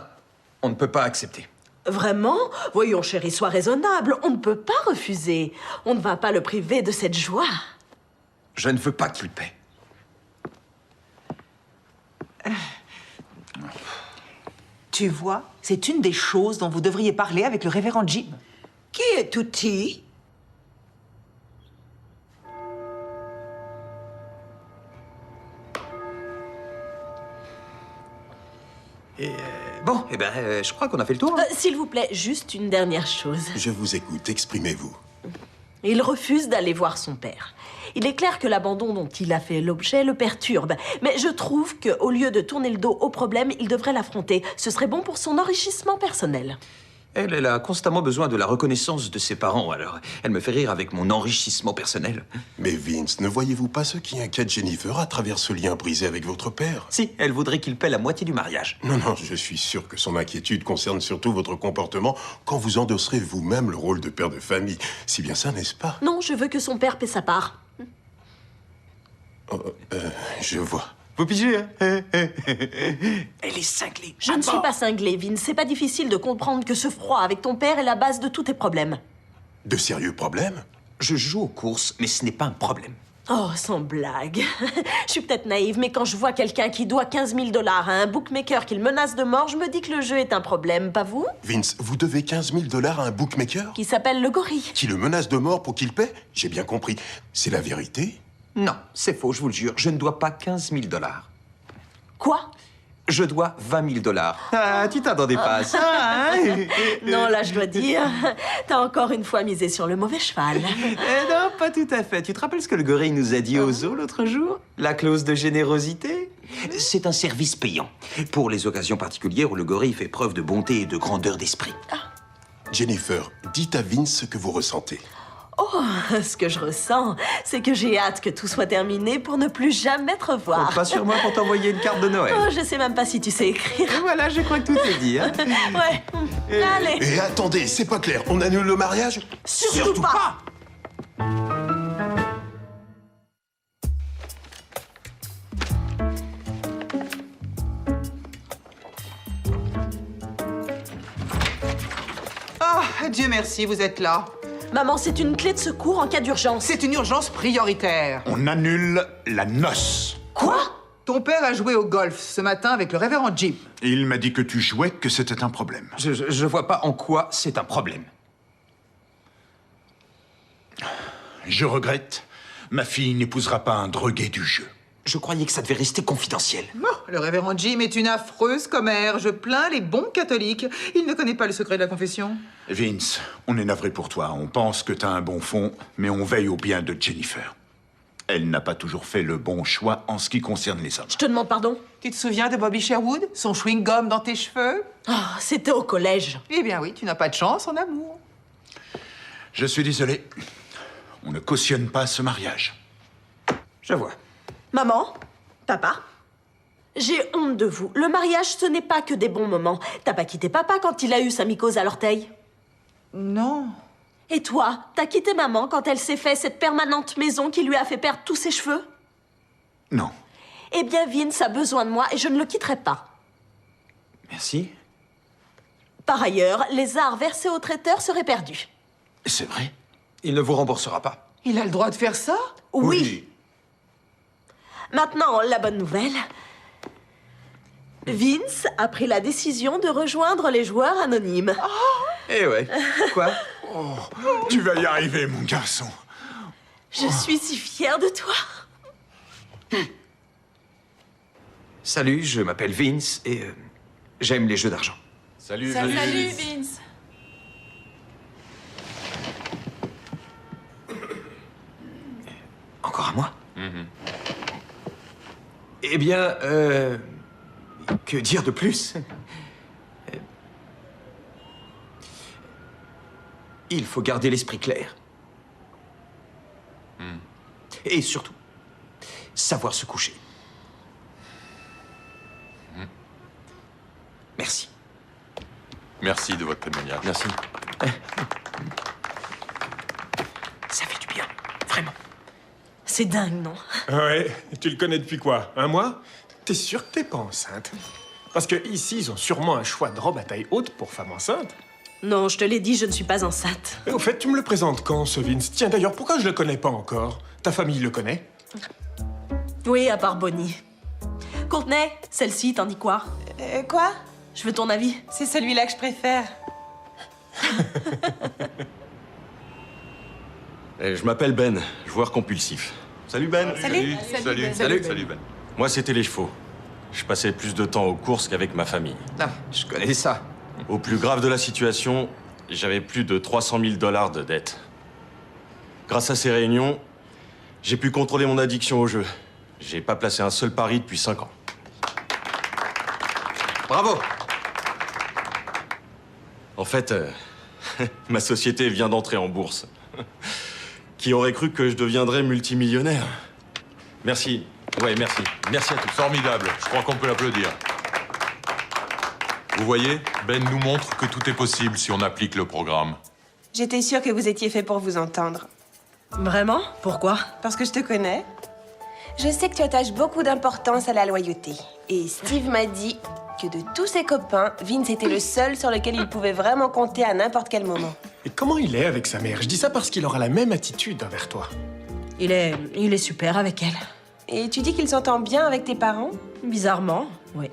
on ne peut pas accepter. Vraiment? Voyons, chérie, sois raisonnable. On ne peut pas refuser. On ne va pas le priver de cette joie. Je ne veux pas qu'il paie. Tu vois, c'est une des choses dont vous devriez parler avec le révérend Jim. Qui est Tutti? Et bon, je crois qu'on a fait le tour. S'il vous plaît, juste une dernière chose. Je vous écoute, exprimez-vous. Il refuse d'aller voir son père. Il est clair que l'abandon dont il a fait l'objet le perturbe. Mais je trouve qu'au lieu de tourner le dos au problème, il devrait l'affronter. Ce serait bon pour son enrichissement personnel. Elle a constamment besoin de la reconnaissance de ses parents, alors elle me fait rire avec mon enrichissement personnel. Mais Vince, ne voyez-vous pas ce qui inquiète Jennifer à travers ce lien brisé avec votre père? Si, elle voudrait qu'il paie la moitié du mariage. Non, je suis sûr que son inquiétude concerne surtout votre comportement quand vous endosserez vous-même le rôle de père de famille. C'est bien ça, n'est-ce pas? Non, je veux que son père paie sa part. Je vois. Vous pigez, hein? Elle est cinglée. Je ne suis pas cinglée, Vince. C'est pas difficile de comprendre que ce froid avec ton père est la base de tous tes problèmes. De sérieux problèmes? Je joue aux courses, mais ce n'est pas un problème. Oh, sans blague. Je suis peut-être naïve, mais quand je vois quelqu'un qui doit 15 000 $ à un bookmaker qu'il menace de mort, je me dis que le jeu est un problème, pas vous? Vince, vous devez 15 000 $ à un bookmaker? Qui s'appelle le gorille. Qui le menace de mort pour qu'il paie? J'ai bien compris. C'est la vérité? Non, c'est faux, je vous le jure. Je ne dois pas 15 000 $. Quoi? Je dois 20 000 $. Ah, tu t'attendais pas à ça, hein? Non, là, je dois dire, t'as encore une fois misé sur le mauvais cheval. Non, pas tout à fait. Tu te rappelles ce que le gorille nous a dit au zoo l'autre jour? La clause de générosité? C'est un service payant. Pour les occasions particulières où le gorille fait preuve de bonté et de grandeur d'esprit. Jennifer, dites à Vince ce que vous ressentez. Oh, ce que je ressens, c'est que j'ai hâte que tout soit terminé pour ne plus jamais te revoir. Compte pas sur moi pour t'envoyer une carte de Noël. Oh, je sais même pas si tu sais écrire. Et voilà, je crois que tout est dit, hein? Ouais. Allez. Et attendez, c'est pas clair. On annule le mariage? Surtout pas. Dieu merci, vous êtes là. Maman, c'est une clé de secours en cas d'urgence. C'est une urgence prioritaire. On annule la noce. Quoi? Ton père a joué au golf ce matin avec le révérend Jim. Il m'a dit que tu jouais, que c'était un problème. Je vois pas en quoi c'est un problème. Je regrette. Ma fille n'épousera pas un drogué du jeu. Je croyais que ça devait rester confidentiel. Non, le révérend Jim est une affreuse commère. Je plains les bons catholiques. Il ne connaît pas le secret de la confession. Vince, on est navré pour toi. On pense que t'as un bon fond, mais on veille au bien de Jennifer. Elle n'a pas toujours fait le bon choix en ce qui concerne les hommes. Je te demande pardon. Tu te souviens de Bobby Sherwood? Son chewing-gum dans tes cheveux? Ah, c'était au collège. Eh bien oui, tu n'as pas de chance en amour. Je suis désolé. On ne cautionne pas ce mariage. Je vois. Maman, papa, j'ai honte de vous. Le mariage, ce n'est pas que des bons moments. T'as pas quitté papa quand il a eu sa mycose à l'orteil? Non. Et toi, t'as quitté maman quand elle s'est fait cette permanente maison qui lui a fait perdre tous ses cheveux? Non. Eh bien, Vince a besoin de moi et je ne le quitterai pas. Merci. Par ailleurs, les arts versés au traiteur seraient perdus. C'est vrai? Il ne vous remboursera pas. Il a le droit de faire ça? Oui. Maintenant, la bonne nouvelle. Vince a pris la décision de rejoindre les joueurs anonymes. Eh ouais. Quoi? Tu vas y arriver, mon garçon. Je suis si fière de toi. Salut, je m'appelle Vince et j'aime les jeux d'argent. Salut, Salut, Vince. Encore à moi? Eh bien, que dire de plus? Il faut garder l'esprit clair. Et surtout, savoir se coucher. Merci. Merci de votre témoignage. Merci. Ça fait du bien, vraiment. C'est dingue, non? Ouais, tu le connais depuis quoi? Un mois? T'es sûr que t'es pas enceinte? Parce que ici, ils ont sûrement un choix de robe à taille haute pour femme enceinte. Non, je te l'ai dit, je ne suis pas enceinte. Et au fait, tu me le présentes quand, ce Vince? Tiens, d'ailleurs, pourquoi je le connais pas encore? Ta famille le connaît? Oui, à part Bonnie. Courtney, celle-ci, t'en dis quoi? Quoi? Je veux ton avis. C'est celui-là que je préfère. Je m'appelle Ben, joueur compulsif. Salut Ben. Salut. Salut, Ben. Moi, c'était les chevaux. Je passais plus de temps aux courses qu'avec ma famille. Ah, je connais ça. Au plus grave de la situation, j'avais plus de 300 000 $ de dettes. Grâce à ces réunions, j'ai pu contrôler mon addiction au jeu. J'ai pas placé un seul pari depuis 5 ans. Bravo. En fait, ma société vient d'entrer en bourse. Qui aurait cru que je deviendrais multimillionnaire? Merci. Ouais, merci. Merci à tous. Formidable. Je crois qu'on peut l'applaudir. Vous voyez, Ben nous montre que tout est possible si on applique le programme. J'étais sûre que vous étiez fait pour vous entendre. Vraiment? Pourquoi? Parce que je te connais. Je sais que tu attaches beaucoup d'importance à la loyauté. Et Steve m'a dit que de tous ses copains, Vince était le seul sur lequel il pouvait vraiment compter à n'importe quel moment. Et comment il est avec sa mère? Je dis ça parce qu'il aura la même attitude envers toi. Il est super avec elle. Et tu dis qu'il s'entend bien avec tes parents? Bizarrement, oui.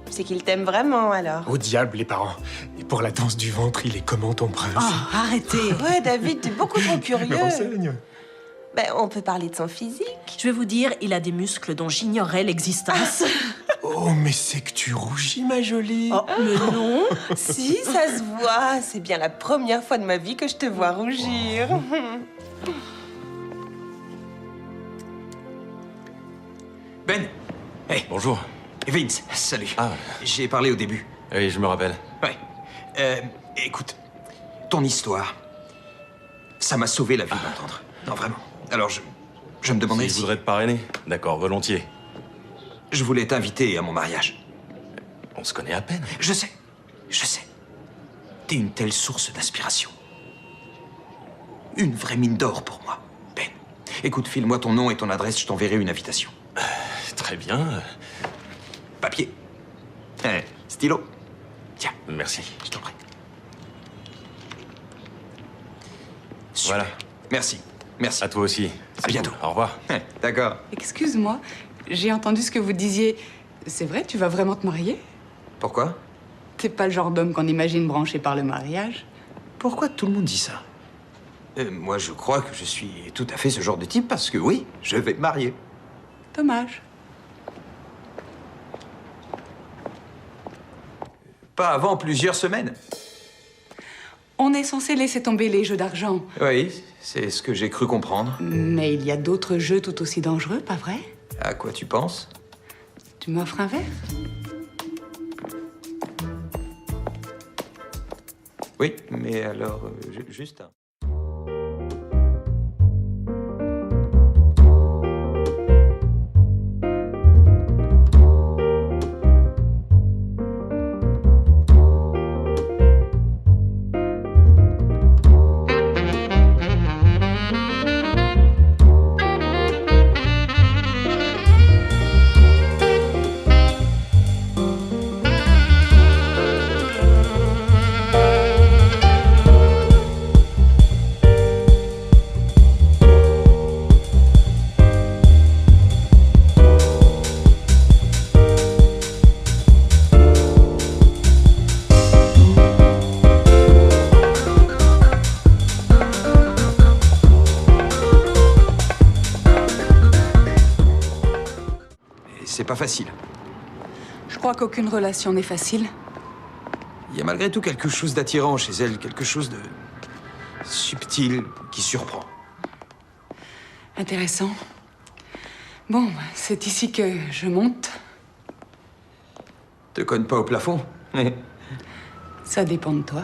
C'est qu'il t'aime vraiment, alors. Au diable, les parents. Et pour la danse du ventre, il est comment ton prince? Oh, arrêtez. Ouais, David, t'es beaucoup trop Je curieux. me renseigne. Ben, on peut parler de son physique. Je vais vous dire, il a des muscles dont j'ignorais l'existence. Oh, mais c'est que tu rougis, ma jolie. Oh, mais non. Si, ça se voit. C'est bien la première fois de ma vie que je te vois rougir. Ben. Hey. Bonjour. Vince, salut. Ah. J'ai parlé au début. Oui, je me rappelle. Ouais. Écoute, ton histoire, ça m'a sauvé la vie d'entendre. Non, vraiment. Alors, je me demandais Si je voudrais te parrainer. D'accord, volontiers. Je voulais t'inviter à mon mariage. On se connaît à peine. Je sais. T'es une telle source d'inspiration. Une vraie mine d'or pour moi, Ben. Écoute, file-moi ton nom et ton adresse, je t'enverrai une invitation. Très bien. Papier. Stylo. Tiens. Merci. Je t'en prie. Voilà. Merci. Merci. À toi aussi. À bientôt. Au revoir. D'accord. Excuse-moi, j'ai entendu ce que vous disiez. C'est vrai, tu vas vraiment te marier? Pourquoi? T'es pas le genre d'homme qu'on imagine branché par le mariage. Pourquoi tout le monde dit ça? Moi, je crois que je suis tout à fait ce genre de type parce que oui, je vais me marier. Dommage. Pas avant plusieurs semaines. On est censé laisser tomber les jeux d'argent. Oui, c'est ce que j'ai cru comprendre. Mais il y a d'autres jeux tout aussi dangereux, pas vrai? À quoi tu penses? Tu m'offres un verre? Oui, mais alors, juste un... C'est pas facile. Je crois qu'aucune relation n'est facile. Il y a malgré tout quelque chose d'attirant chez elle, quelque chose de subtil qui surprend. Intéressant. Bon, c'est ici que je monte. Te cogne pas au plafond? Ça dépend de toi.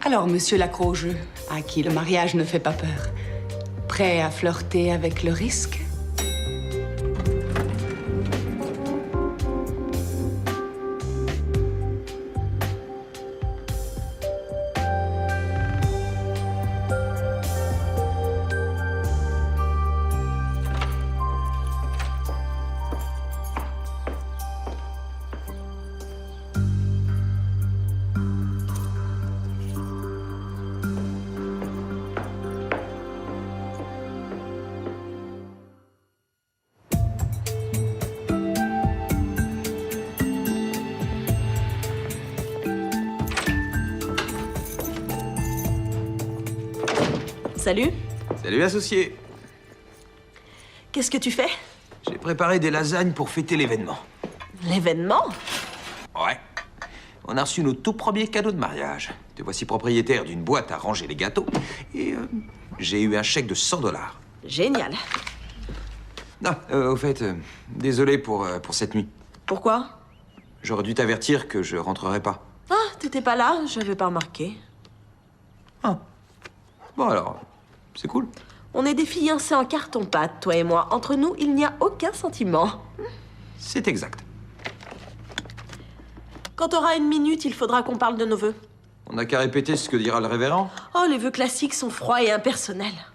Alors, monsieur l'accro au jeu, à qui le mariage ne fait pas peur, prêt à flirter avec le risque? Salut. Salut, associé. Qu'est-ce que tu fais? J'ai préparé des lasagnes pour fêter l'événement. L'événement? Ouais. On a reçu nos tout premiers cadeaux de mariage. Te voici propriétaire d'une boîte à ranger les gâteaux. Et j'ai eu un chèque de $100. Génial. Non, au fait, désolé pour cette nuit. Pourquoi? J'aurais dû t'avertir que je rentrerai pas. Ah, t'étais pas là? J'avais pas remarqué. Bon alors, c'est cool. On est des fiancés en carton-pâte, toi et moi. Entre nous, il n'y a aucun sentiment. C'est exact. Quand t'auras une minute, il faudra qu'on parle de nos vœux. On n'a qu'à répéter ce que dira le révérend. Oh, les vœux classiques sont froids et impersonnels.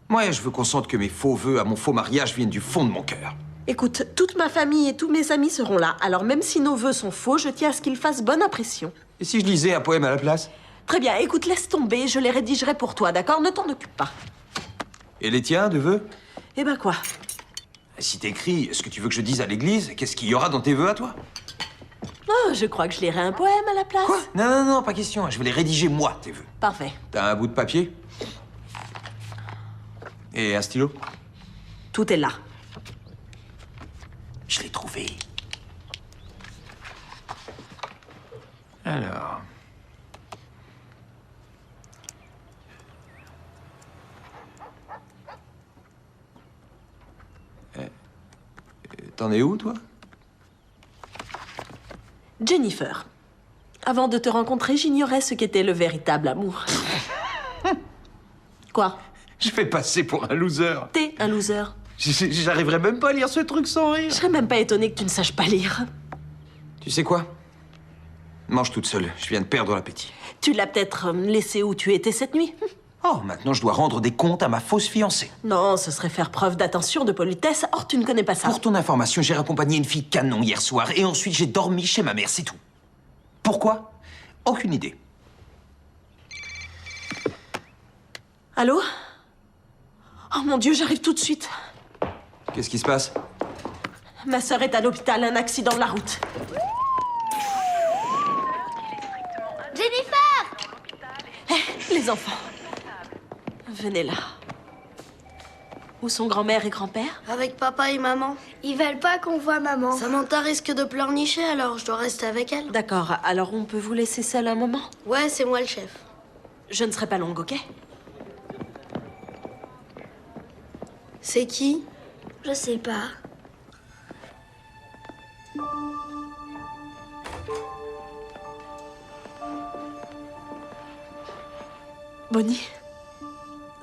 Moi, je veux qu'on sente que mes faux vœux à mon faux mariage viennent du fond de mon cœur. Écoute, toute ma famille et tous mes amis seront là. Alors même si nos vœux sont faux, je tiens à ce qu'ils fassent bonne impression. Et si je lisais un poème à la place? Très bien, écoute, laisse tomber, je les rédigerai pour toi, d'accord? Ne t'en occupe pas. Et les tiens, de vœux? Eh ben quoi? Si t'écris ce que tu veux que je dise à l'église, qu'est-ce qu'il y aura dans tes vœux à toi? Oh, je crois que je lirai un poème à la place. Quoi? Non, pas question. Je vais les rédiger moi, tes vœux. Parfait. T'as un bout de papier? Et un stylo? Tout est là. Je l'ai trouvé. Alors... T'en es où, toi? Jennifer. Avant de te rencontrer, j'ignorais ce qu'était le véritable amour. Quoi? Je vais passer pour un loser. T'es un loser. J'arriverai même pas à lire ce truc sans rire. Je serais même pas étonnée que tu ne saches pas lire. Tu sais quoi? Mange toute seule, je viens de perdre l'appétit. Tu l'as peut-être laissé où tu étais cette nuit. Oh, maintenant je dois rendre des comptes à ma fausse fiancée. Non, ce serait faire preuve d'attention, de politesse. Or, tu ne connais pas ça. Pour ton information, j'ai raccompagné une fille canon hier soir et ensuite j'ai dormi chez ma mère, c'est tout. Pourquoi? Aucune idée. Allô? Oh mon Dieu, j'arrive tout de suite. Qu'est-ce qui se passe? Ma sœur est à l'hôpital, un accident de la route. Jennifer! Les enfants, venez là. Où sont grand-mère et grand-père? Avec papa et maman. Ils veulent pas qu'on voit maman. Samantha risque de pleurnicher, alors je dois rester avec elle. D'accord, alors on peut vous laisser seul un moment? Ouais, c'est moi le chef. Je ne serai pas longue, ok? C'est qui? Je sais pas. Bonnie,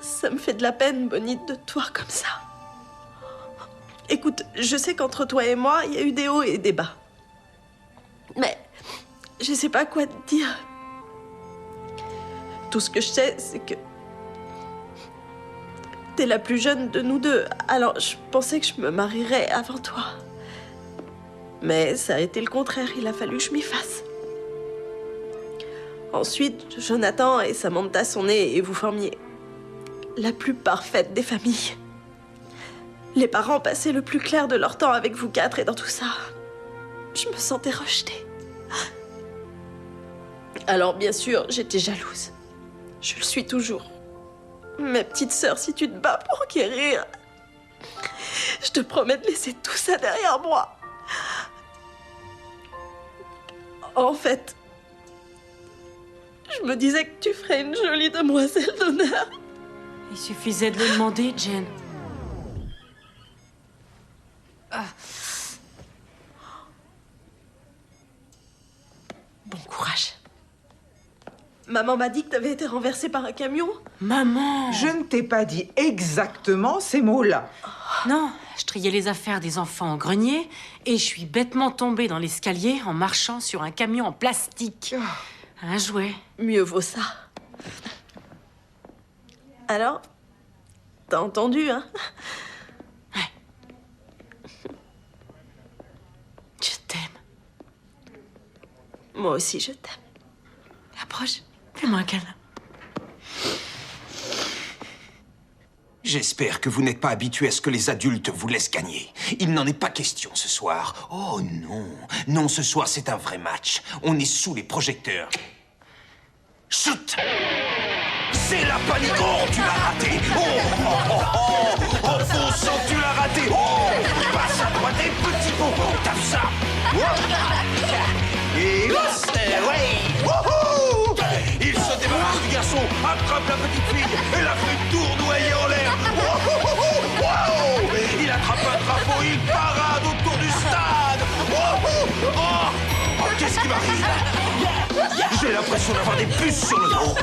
ça me fait de la peine, Bonnie, de te voir comme ça. Écoute, je sais qu'entre toi et moi, il y a eu des hauts et des bas. Mais je sais pas quoi te dire. Tout ce que je sais, c'est que t'es la plus jeune de nous deux. Alors, je pensais que je me marierais avant toi. Mais ça a été le contraire, il a fallu que je m'y fasse. Ensuite, Jonathan et Samantha sont nés et vous formiez la plus parfaite des familles. Les parents passaient le plus clair de leur temps avec vous quatre et dans tout ça, je me sentais rejetée. Alors bien sûr, j'étais jalouse. Je le suis toujours. Ma petite sœur, si tu te bats pour guérir, je te promets de laisser tout ça derrière moi. En fait, je me disais que tu ferais une jolie demoiselle d'honneur. Il suffisait de le demander, Jen. Bon courage. Maman m'a dit que t'avais été renversée par un camion. Maman! Je ne t'ai pas dit exactement ces mots-là. Non, je triais les affaires des enfants au grenier et je suis bêtement tombée dans l'escalier en marchant sur un camion en plastique. Un jouet. Mieux vaut ça. Alors, t'as entendu, hein? Je t'aime. Moi aussi, je t'aime. Approche, fais-moi un câlin. J'espère que vous n'êtes pas habitué à ce que les adultes vous laissent gagner. Il n'en est pas question ce soir. Oh non. Non, ce soir, c'est un vrai match. On est sous les projecteurs. Chut! C'est la panique! Oh, tu l'as raté! Oh, oh, oh, oh! Oh, bon sang, tu l'as raté! Oh! Passe à droite des petits bonbons, t'as vu ça? Oh! Et ouais! Wouhou! Il se débarrasse du garçon, attrape la petite fille et la fait tournoyer en l'air. Wow! Il attrape un drapeau, il parade autour du stade. Oh, qu'est-ce qui m'arrive? J'ai l'impression d'avoir des puces sur le dos.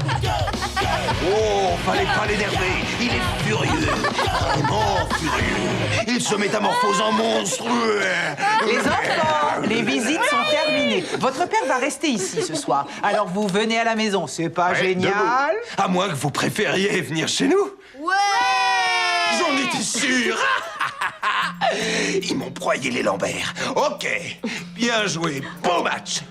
Oh, fallait pas l'énerver. Il est furieux, vraiment furieux. Il se métamorphose en monstre. Les enfants, les visites sont terminées. Votre père va rester ici ce soir. Alors vous venez à la maison, c'est pas génial? Debout. À moins que vous préfériez venir chez nous. Ouais! J'en étais sûr. Ils m'ont broyé les Lambert. Ok, bien joué, beau match.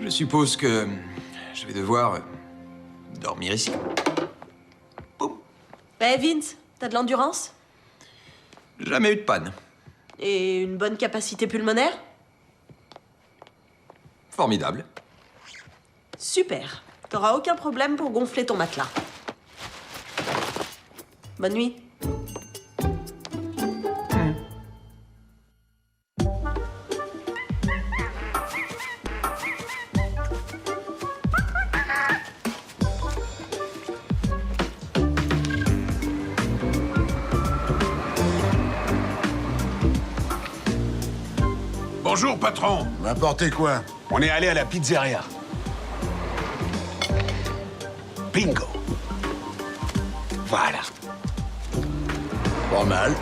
Je suppose que je vais devoir dormir ici. Eh Vince, t'as de l'endurance? Jamais eu de panne. Et une bonne capacité pulmonaire? Formidable. Super. T'auras aucun problème pour gonfler ton matelas. Bonne nuit. Bonjour, patron. Vous m'apportez quoi? On est allé à la pizzeria. Bingo. Voilà. Pas mal.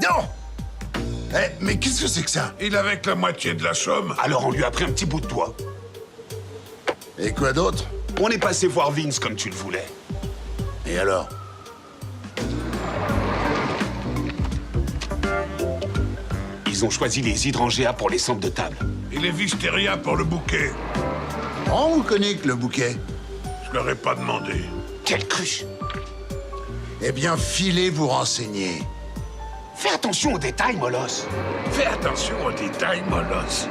Non! Eh, mais qu'est-ce que c'est que ça? Il avait que la moitié de la somme. Alors on lui a pris un petit bout de doigt. Et quoi d'autre? On est passé voir Vince comme tu le voulais. Et alors? Ils ont choisi les hydrangeas pour les centres de table. Et les Wisteria pour le bouquet. On connaît que le bouquet. Je leur ai pas demandé. Quelle cruche! Eh bien, filez vous renseigner. Fais attention aux détails, Molosse. Fais attention aux détails, Molosse.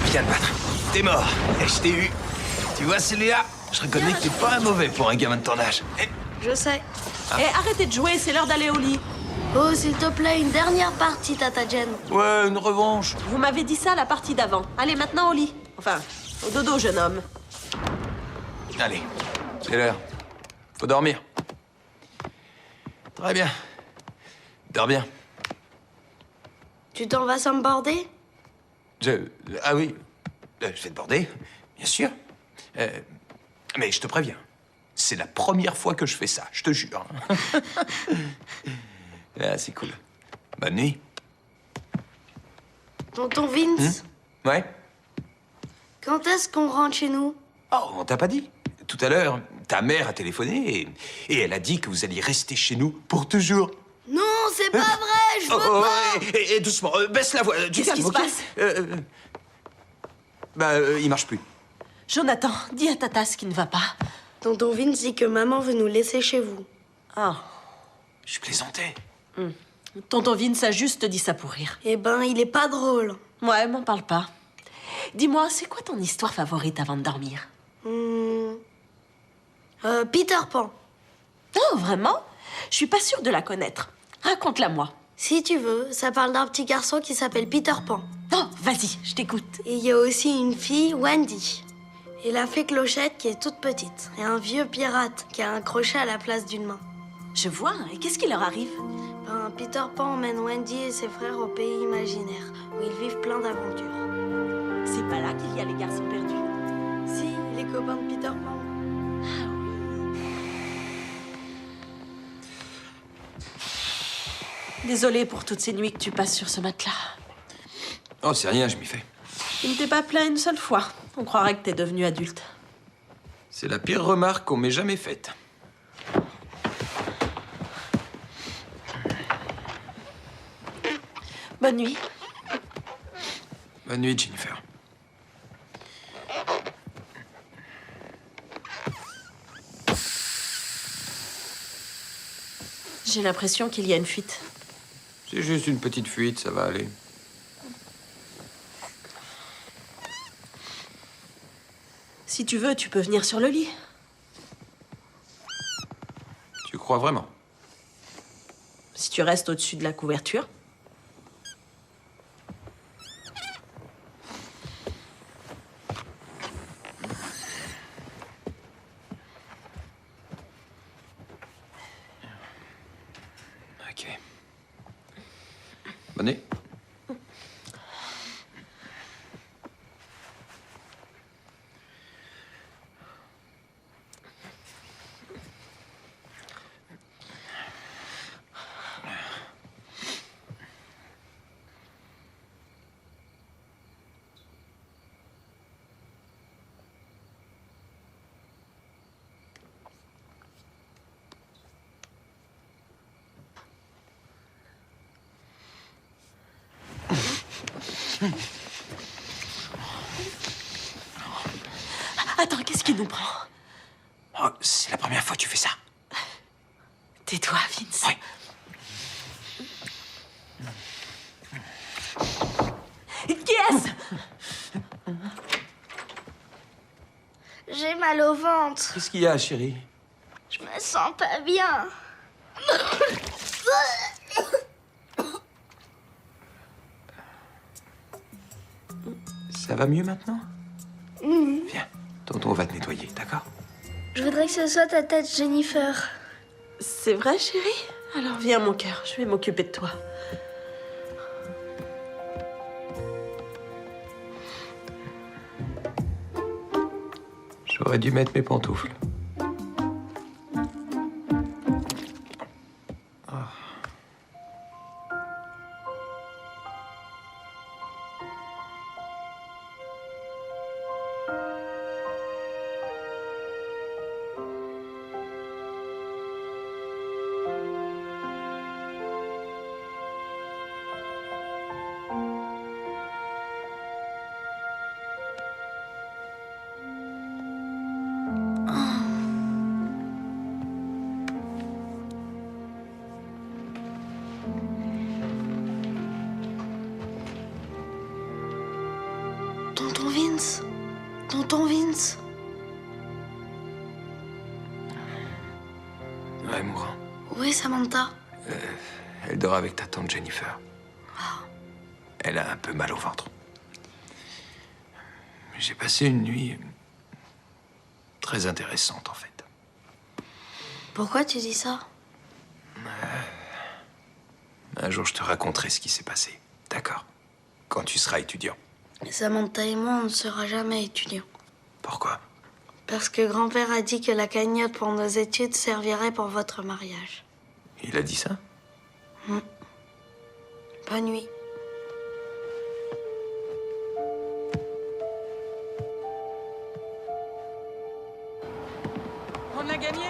Viens le battre. T'es mort. Et je t'ai eu. Tu vois celui-là? Je reconnais que t'es pas un mauvais pour un gamin de ton âge. Je sais. Eh, arrêtez de jouer, c'est l'heure d'aller au lit. Oh, s'il te plaît, une dernière partie, Tata Jen. Ouais, une revanche. Vous m'avez dit ça la partie d'avant. Allez, maintenant au lit. Enfin, au dodo, jeune homme. Allez, c'est l'heure. Faut dormir. Très bien. Dors bien. Tu t'en vas sans me border? Ah oui. Je vais te border, bien sûr. Mais je te préviens. C'est la première fois que je fais ça, je te jure. Ah, c'est cool. Bonne nuit. Tonton Vince, Ouais? quand est-ce qu'on rentre chez nous? Oh, on t'a pas dit. Tout à l'heure, ta mère a téléphoné et elle a dit que vous alliez rester chez nous pour toujours. Non, c'est pas vrai, je veux pas. Et doucement, baisse la voix. Qu'est-ce qui se passe? Il marche plus. Jonathan, dis à Tata ce qui ne va pas. Tonton Vince dit que maman veut nous laisser chez vous. Ah. Je plaisantais. Tonton Vince a juste dit ça pour rire. Eh ben, il est pas drôle. Ouais, m'en parle pas. Dis-moi, c'est quoi ton histoire favorite avant de dormir? Peter Pan. Oh, vraiment? Je suis pas sûre de la connaître. Raconte-la-moi. Si tu veux, ça parle d'un petit garçon qui s'appelle Peter Pan. Oh, vas-y, je t'écoute. Et il y a aussi une fille, Wendy. Et la fée Clochette qui est toute petite. Et un vieux pirate qui a un crochet à la place d'une main. Je vois, et qu'est-ce qui leur arrive? Ben, Peter Pan emmène Wendy et ses frères au pays imaginaire, où ils vivent plein d'aventures. C'est pas là qu'il y a les garçons perdus. Si, les copains de Peter Pan. Désolée pour toutes ces nuits que tu passes sur ce matelas. Oh, c'est rien, je m'y fais. Tu ne t'es pas plaint une seule fois. On croirait que t'es devenu adulte. C'est la pire remarque qu'on m'ait jamais faite. Bonne nuit. Bonne nuit, Jennifer. J'ai l'impression qu'il y a une fuite. C'est juste une petite fuite, ça va aller. Si tu veux, tu peux venir sur le lit. Tu crois vraiment? Si tu restes au-dessus de la couverture. Ok. Bonne nuit. Attends, qu'est-ce qui nous prend? Oh, c'est la première fois que tu fais ça. Tais-toi, Vince. Oui. Qui est-ce? J'ai mal au ventre. Qu'est-ce qu'il y a, chérie? Je me sens pas bien. Ça va mieux maintenant? Viens, tonton va te nettoyer, d'accord? Je voudrais que ce soit ta tête, Jennifer. C'est vrai, chérie? Alors viens, mon cœur, je vais m'occuper de toi. J'aurais dû mettre mes pantoufles. Tonton Vince. Tonton Vince. Ouais, mourant. Où est Samantha? Elle dort avec ta tante Jennifer. Elle a un peu mal au ventre. J'ai passé une nuit très intéressante, en fait. Pourquoi tu dis ça? Un jour, je te raconterai ce qui s'est passé. D'accord? Quand tu seras étudiant. Samantha et moi, on ne sera jamais étudiants. Pourquoi? Parce que grand-père a dit que la cagnotte pour nos études servirait pour votre mariage. Il a dit ça? Bonne nuit. On a gagné.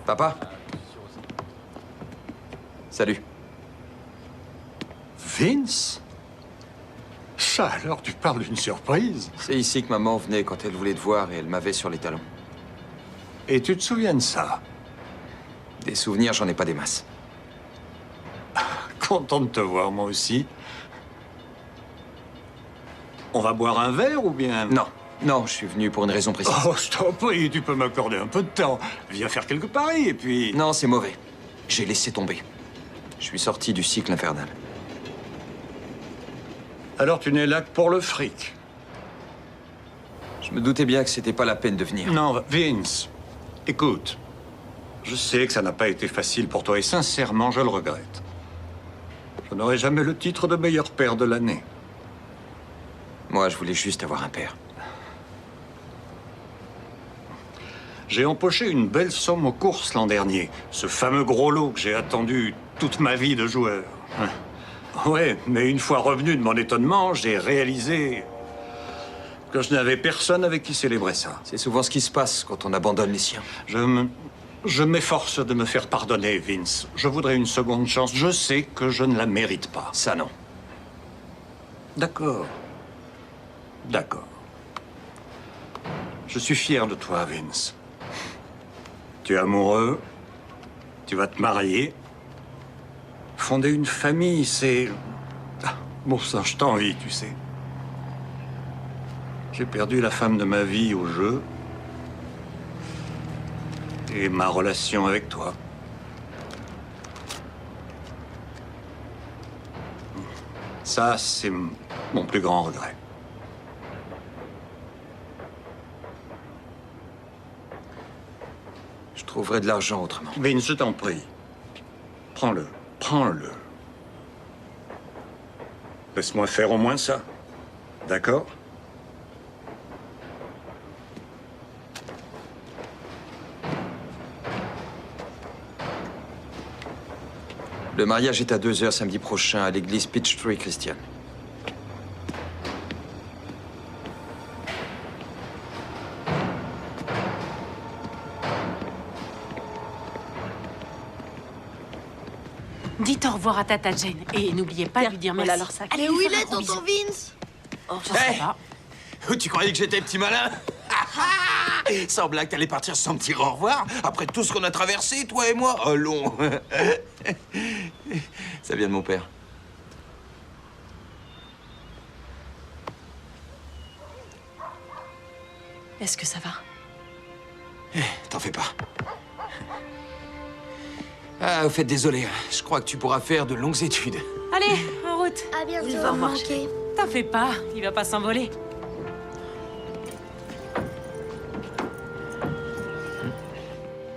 Papa? Salut. Vince? Ça alors, tu parles d'une surprise? C'est ici que maman venait quand elle voulait te voir et elle m'avait sur les talons. Et tu te souviens de ça? Des souvenirs, j'en ai pas des masses. Content de te voir, moi aussi. On va boire un verre ou bien... Non, non, je suis venu pour une raison précise. Oh, je t'en prie, tu peux m'accorder un peu de temps. Viens faire quelques paris et puis... Non, c'est mauvais. J'ai laissé tomber. Je suis sorti du cycle infernal. Alors tu n'es là que pour le fric? Je me doutais bien que c'était pas la peine de venir. Non, Vince, écoute. Je sais que ça n'a pas été facile pour toi et sincèrement, je le regrette. Je n'aurai jamais le titre de meilleur père de l'année. Moi, je voulais juste avoir un père. J'ai empoché une belle somme aux courses l'an dernier. Ce fameux gros lot que j'ai attendu toute ma vie de joueur. Ouais, mais une fois revenu de mon étonnement, j'ai réalisé que je n'avais personne avec qui célébrer ça. C'est souvent ce qui se passe quand on abandonne les siens. Je m'efforce de me faire pardonner, Vince. Je voudrais une seconde chance. Je sais que je ne la mérite pas. Ça, non. D'accord. D'accord. Je suis fier de toi, Vince. Tu es amoureux. Tu vas te marier. Fonder une famille, c'est... Bon sang, je t'envie, tu sais. J'ai perdu la femme de ma vie au jeu. Et ma relation avec toi. Ça, c'est mon plus grand regret. Je trouverai de l'argent autrement. Vince, je t'en prie. Prends-le. Prends-le. Laisse-moi faire au moins ça. D'accord? Le mariage est à 2h samedi prochain à l'église Peachtree Christian. Dites au revoir à Tata Jane et n'oubliez pas de lui dire merci. alors ça. Allez, où il est, tonton Vince? Oh, ça va. Tu croyais que j'étais petit malin? Sans blague, t'allais partir sans me dire au revoir? Après tout ce qu'on a traversé, toi et moi? Allons. Ça vient de mon père. Est-ce que ça va? T'en fais pas. Ah, au fait, désolé. Je crois que tu pourras faire de longues études. Allez, en route. écoute. À bientôt, Il va maman. marcher. T'en fais pas, il va pas s'envoler.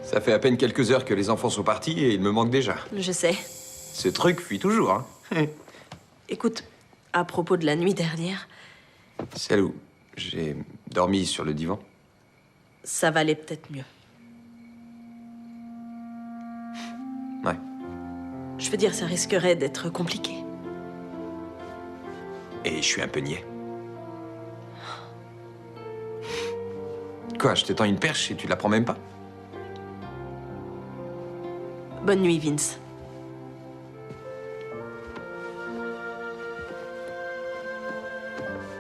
Ça fait à peine quelques heures que les enfants sont partis et il me manque déjà. Je sais. Ce truc fuit toujours, hein. Écoute, à propos de la nuit dernière, Celle où j'ai dormi sur le divan. ça valait peut-être mieux. Ouais. Je veux dire, ça risquerait d'être compliqué. Et je suis un peu niais. Quoi, je te tends une perche et tu la prends même pas? Bonne nuit, Vince.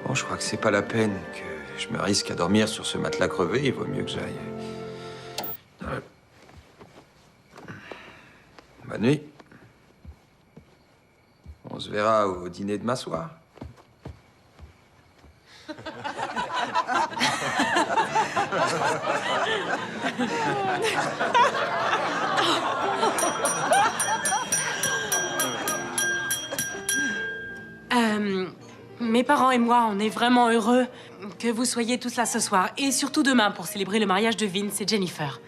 Bon, je crois que c'est pas la peine que je me risque à dormir sur ce matelas crevé. Il vaut mieux que j'aille. Ouais. Bonne nuit. On se verra au dîner demain soir. Mes parents et moi, on est vraiment heureux que vous soyez tous là ce soir. Et surtout demain pour célébrer le mariage de Vince et Jennifer.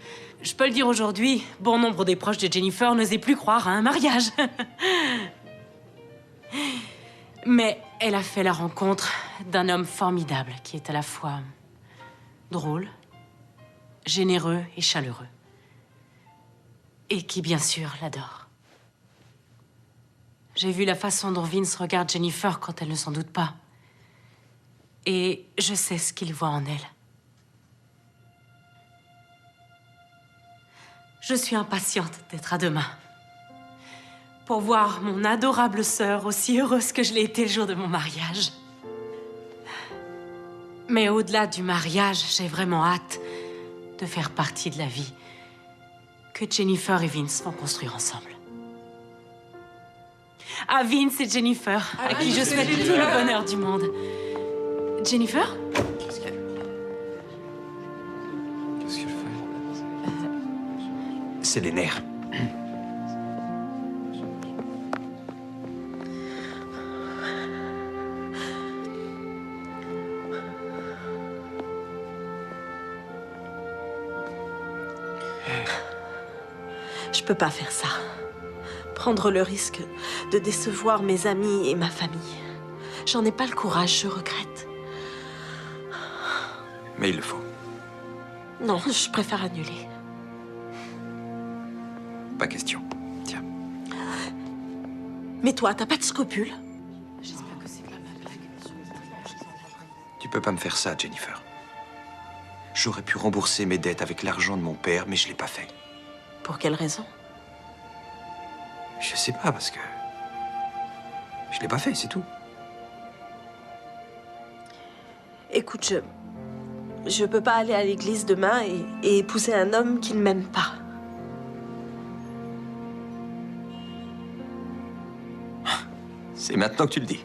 Je peux le dire aujourd'hui, bon nombre des proches de Jennifer n'osaient plus croire à un mariage. Mais elle a fait la rencontre d'un homme formidable qui est à la fois drôle, généreux et chaleureux. Et qui, bien sûr, l'adore. J'ai vu la façon dont Vince regarde Jennifer quand elle ne s'en doute pas. Et je sais ce qu'il voit en elle. Je suis impatiente d'être à demain. Pour voir mon adorable sœur aussi heureuse que je l'ai été le jour de mon mariage. Mais au-delà du mariage, j'ai vraiment hâte de faire partie de la vie que Jennifer et Vince vont construire ensemble. À Vince et Jennifer, à qui je souhaite tout le bonheur du monde. Jennifer? Qu'est-ce que je fais? C'est les nerfs. Je peux pas faire ça. Prendre le risque de décevoir mes amis et ma famille. J'en ai pas le courage, je regrette. Mais il le faut. Non, je préfère annuler. Pas question. Tiens. Mais toi, t'as pas de scrupules? Tu peux pas me faire ça, Jennifer. J'aurais pu rembourser mes dettes avec l'argent de mon père, mais je l'ai pas fait. Pour quelle raison? Je sais pas, parce que... je l'ai pas fait, c'est tout. Écoute, je peux pas aller à l'église demain et épouser un homme qui ne m'aime pas. C'est maintenant que tu le dis.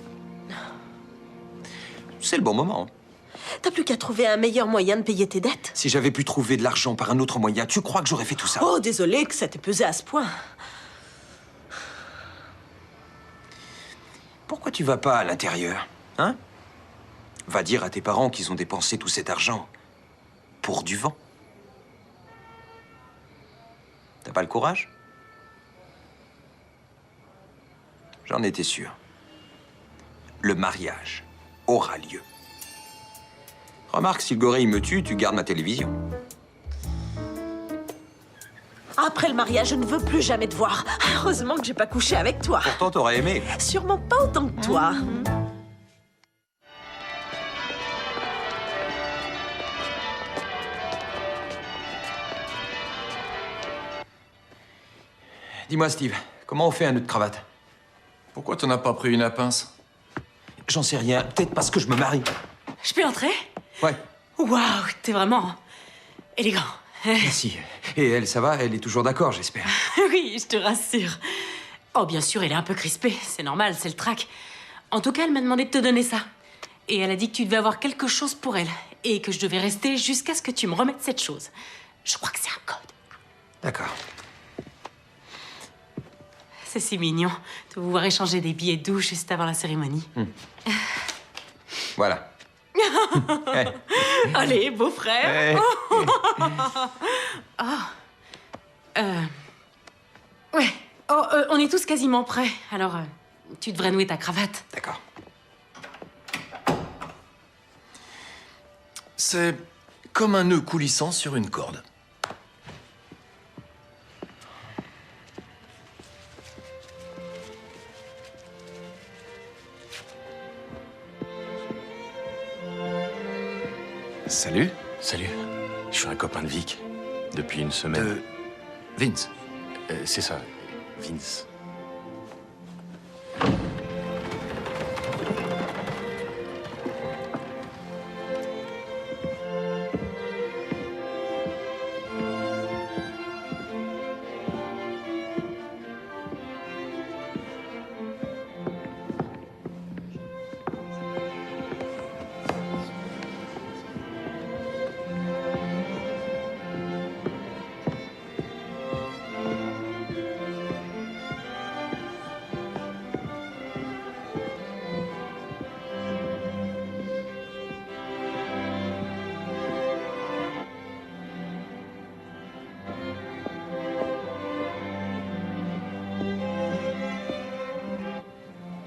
C'est le bon moment. T'as plus qu'à trouver un meilleur moyen de payer tes dettes. Si j'avais pu trouver de l'argent par un autre moyen, tu crois que j'aurais fait tout ça? Oh, désolé que ça t'ait pesé à ce point. Pourquoi tu vas pas à l'intérieur, hein? Va dire à tes parents qu'ils ont dépensé tout cet argent pour du vent. T'as pas le courage? J'en étais sûr. Le mariage aura lieu. Remarque, si le gorille me tue, tu gardes ma télévision. Après le mariage, je ne veux plus jamais te voir. Heureusement que j'ai pas couché avec toi. Pourtant, t'aurais aimé. Sûrement pas autant que toi. Dis-moi, Steve, comment on fait un nœud de cravate? Pourquoi t'en as pas pris une à pince? J'en sais rien. Peut-être parce que je me marie. Je peux entrer? Ouais. Waouh, t'es vraiment élégant. Merci. Et elle, ça va? Elle est toujours d'accord, j'espère. Oui, je te rassure. Oh, bien sûr, elle est un peu crispée. C'est normal, c'est le trac. En tout cas, elle m'a demandé de te donner ça. Et elle a dit que tu devais avoir quelque chose pour elle. Et que je devais rester jusqu'à ce que tu me remettes cette chose. Je crois que c'est un code. D'accord. C'est si mignon de vous voir échanger des billets doux juste avant la cérémonie. Voilà. Allez, beau-frère. Ouais. On est tous quasiment prêts. Alors, tu devrais nouer ta cravate. D'accord. C'est comme un nœud coulissant sur une corde. Salut. Salut. Je suis un copain de Vic. Depuis une semaine. Vince. C'est ça, Vince.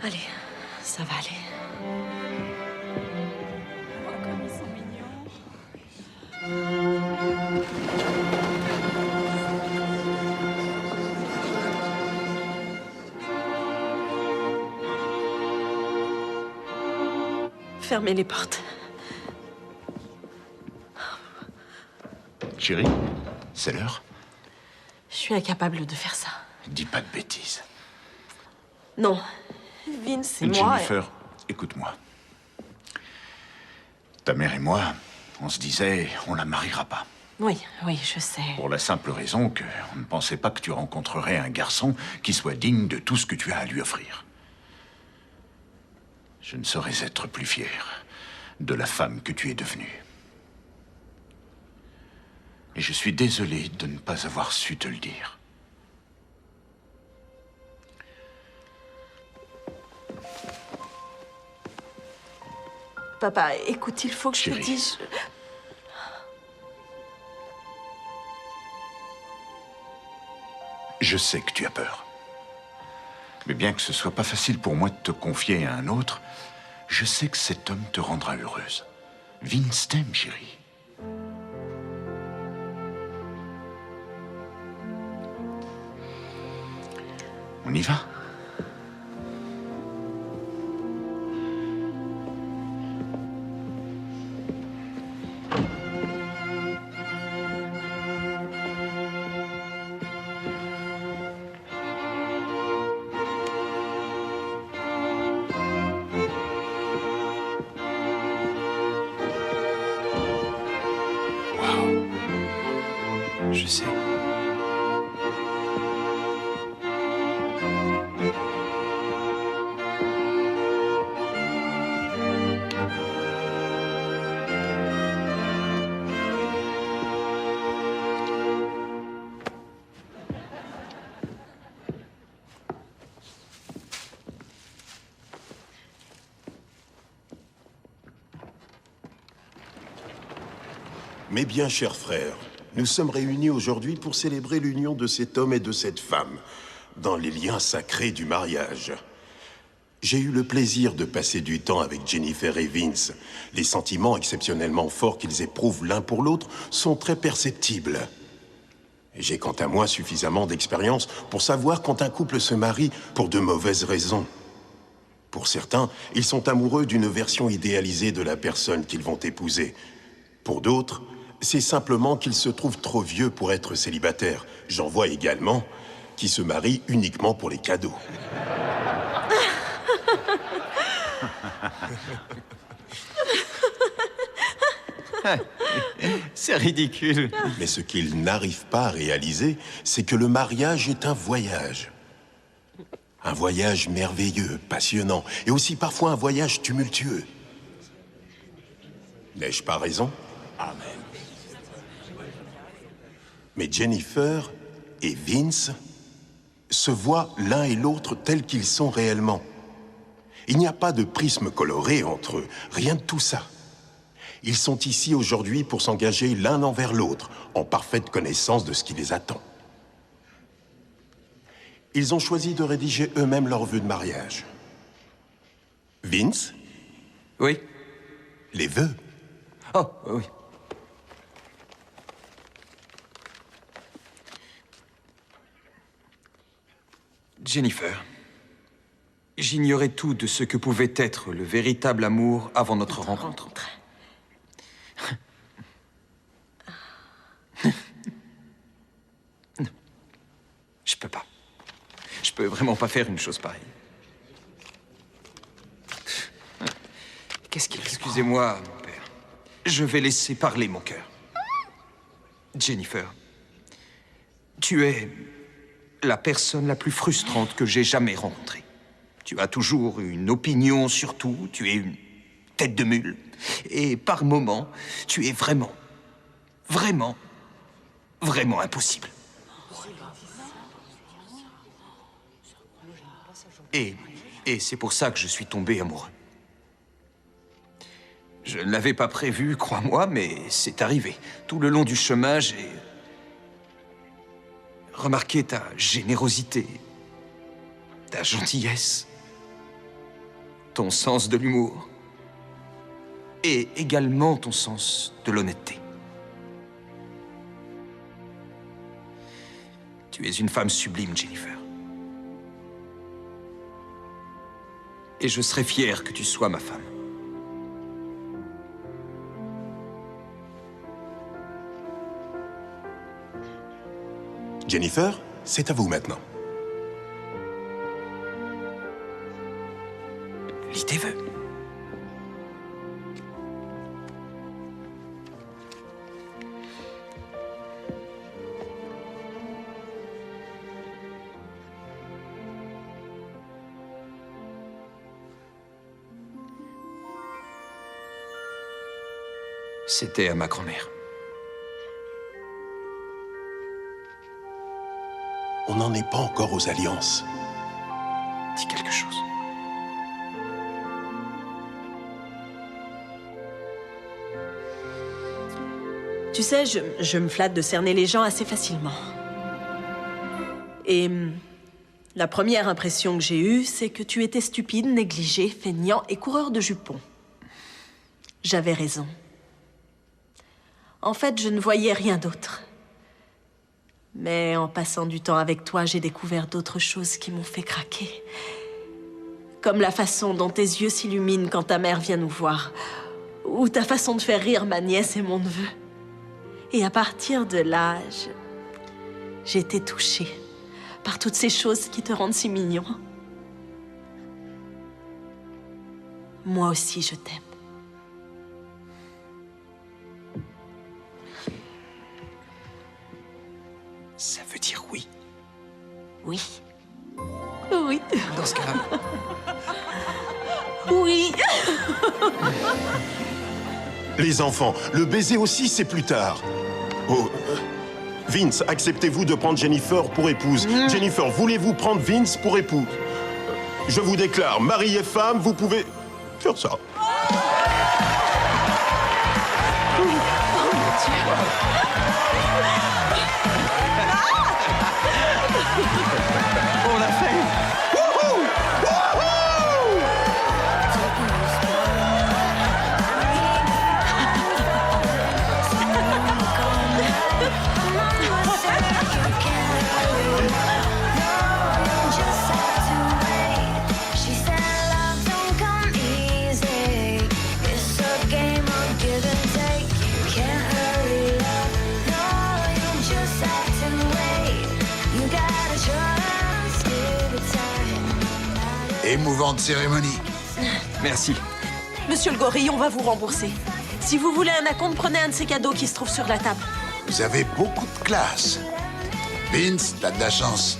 Allez, ça va aller. Comme ils sont mignons. Fermez les portes. Chérie, c'est l'heure. Je suis incapable de faire ça. Dis pas de bêtises. Non. Vince et moi... Jennifer, écoute-moi. Ta mère et moi, on se disait, on la mariera pas. Oui, je sais. Pour la simple raison qu'on ne pensait pas que tu rencontrerais un garçon qui soit digne de tout ce que tu as à lui offrir. Je ne saurais être plus fier de la femme que tu es devenue. Et je suis désolé de ne pas avoir su te le dire. Papa, écoute, il faut que je te Chérie. dise... Je sais que tu as peur. Mais bien que ce soit pas facile pour moi de te confier à un autre, je sais que cet homme te rendra heureuse. Vince t'aime, chérie. On y va? Je sais. Mes bien chers frères, nous sommes réunis aujourd'hui pour célébrer l'union de cet homme et de cette femme, dans les liens sacrés du mariage. J'ai eu le plaisir de passer du temps avec Jennifer et Vince. Les sentiments exceptionnellement forts qu'ils éprouvent l'un pour l'autre sont très perceptibles. Et j'ai quant à moi suffisamment d'expérience pour savoir quand un couple se marie pour de mauvaises raisons. Pour certains, ils sont amoureux d'une version idéalisée de la personne qu'ils vont épouser. Pour d'autres, c'est simplement qu'ils se trouvent trop vieux pour être célibataires. J'en vois également qui se marient uniquement pour les cadeaux. C'est ridicule. Mais ce qu'ils n'arrivent pas à réaliser, c'est que le mariage est un voyage. Un voyage merveilleux, passionnant, et aussi parfois un voyage tumultueux. N'ai-je pas raison? Amen. Mais Jennifer et Vince se voient l'un et l'autre tels qu'ils sont réellement. Il n'y a pas de prisme coloré entre eux, rien de tout ça. Ils sont ici aujourd'hui pour s'engager l'un envers l'autre, en parfaite connaissance de ce qui les attend. Ils ont choisi de rédiger eux-mêmes leurs vœux de mariage. Vince? Oui? Les vœux. Oh, oui. Jennifer, j'ignorais tout de ce que pouvait être le véritable amour avant notre rencontre. Non. Je peux pas. Je peux vraiment pas faire une chose pareille. Qu'est-ce qu'il fait? Excusez-moi, mon père. Je vais laisser parler mon cœur. Jennifer, tu es la personne la plus frustrante que j'ai jamais rencontrée. Tu as toujours une opinion sur tout, tu es une tête de mule. Et par moments, tu es vraiment impossible. Et c'est pour ça que je suis tombé amoureux. Je ne l'avais pas prévu, crois-moi, mais c'est arrivé. Tout le long du chemin, j'ai remarqué ta générosité, ta gentillesse, ton sens de l'humour et également ton sens de l'honnêteté. Tu es une femme sublime, Jennifer. Et je serais fier que tu sois ma femme. Jennifer, c'est à vous maintenant. Lis tes vœux. C'était à ma grand-mère. On n'en est pas encore aux alliances. Dis quelque chose. Tu sais, je me flatte de cerner les gens assez facilement. Et la première impression que j'ai eue, c'est que tu étais stupide, négligé, feignant et coureur de jupons. J'avais raison. En fait, je ne voyais rien d'autre. Mais en passant du temps avec toi, j'ai découvert d'autres choses qui m'ont fait craquer. Comme la façon dont tes yeux s'illuminent quand ta mère vient nous voir. Ou ta façon de faire rire ma nièce et mon neveu. Et à partir de là, j'ai été touchée par toutes ces choses qui te rendent si mignon. Moi aussi, je t'aime. Ça veut dire oui. Oui. Oui. Dans ce cas-là. Oui. Les enfants, le baiser aussi, c'est plus tard. Oh, Vince, acceptez-vous de prendre Jennifer pour épouse? Jennifer, voulez-vous prendre Vince pour épouse? Je vous déclare, mari et femme, vous pouvez faire ça. On l'a fait. Wouhou! Émouvante cérémonie. Merci. Monsieur le gorille, on va vous rembourser. Si vous voulez un acompte, prenez un de ces cadeaux qui se trouvent sur la table. Vous avez beaucoup de classe. Vince, t'as de la chance.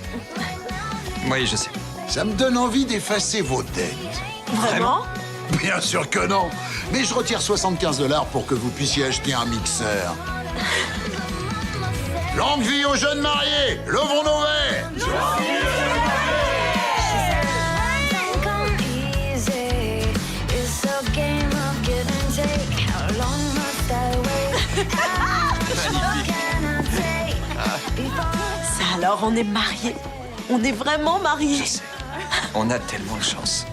Oui, je sais. Ça me donne envie d'effacer vos dettes. Vraiment? Bien sûr que non. Mais je retire $75 pour que vous puissiez acheter un mixeur. Longue vie aux jeunes mariés. Levons nos verres. Ça alors, on est mariés. On est vraiment mariés. Je sais. On a tellement de chance.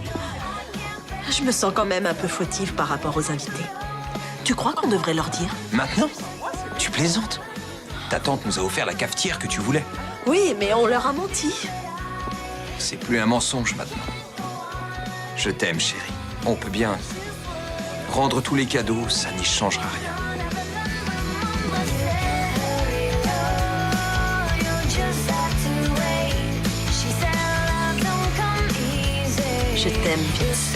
Je me sens quand même un peu fautive par rapport aux invités. Tu crois qu'on devrait leur dire? Maintenant? Tu plaisantes? Ta tante nous a offert la cafetière que tu voulais. Oui, mais on leur a menti. C'est plus un mensonge maintenant. Je t'aime, chérie. On peut bien rendre tous les cadeaux, ça n'y changera rien. Je t'aime, Vince.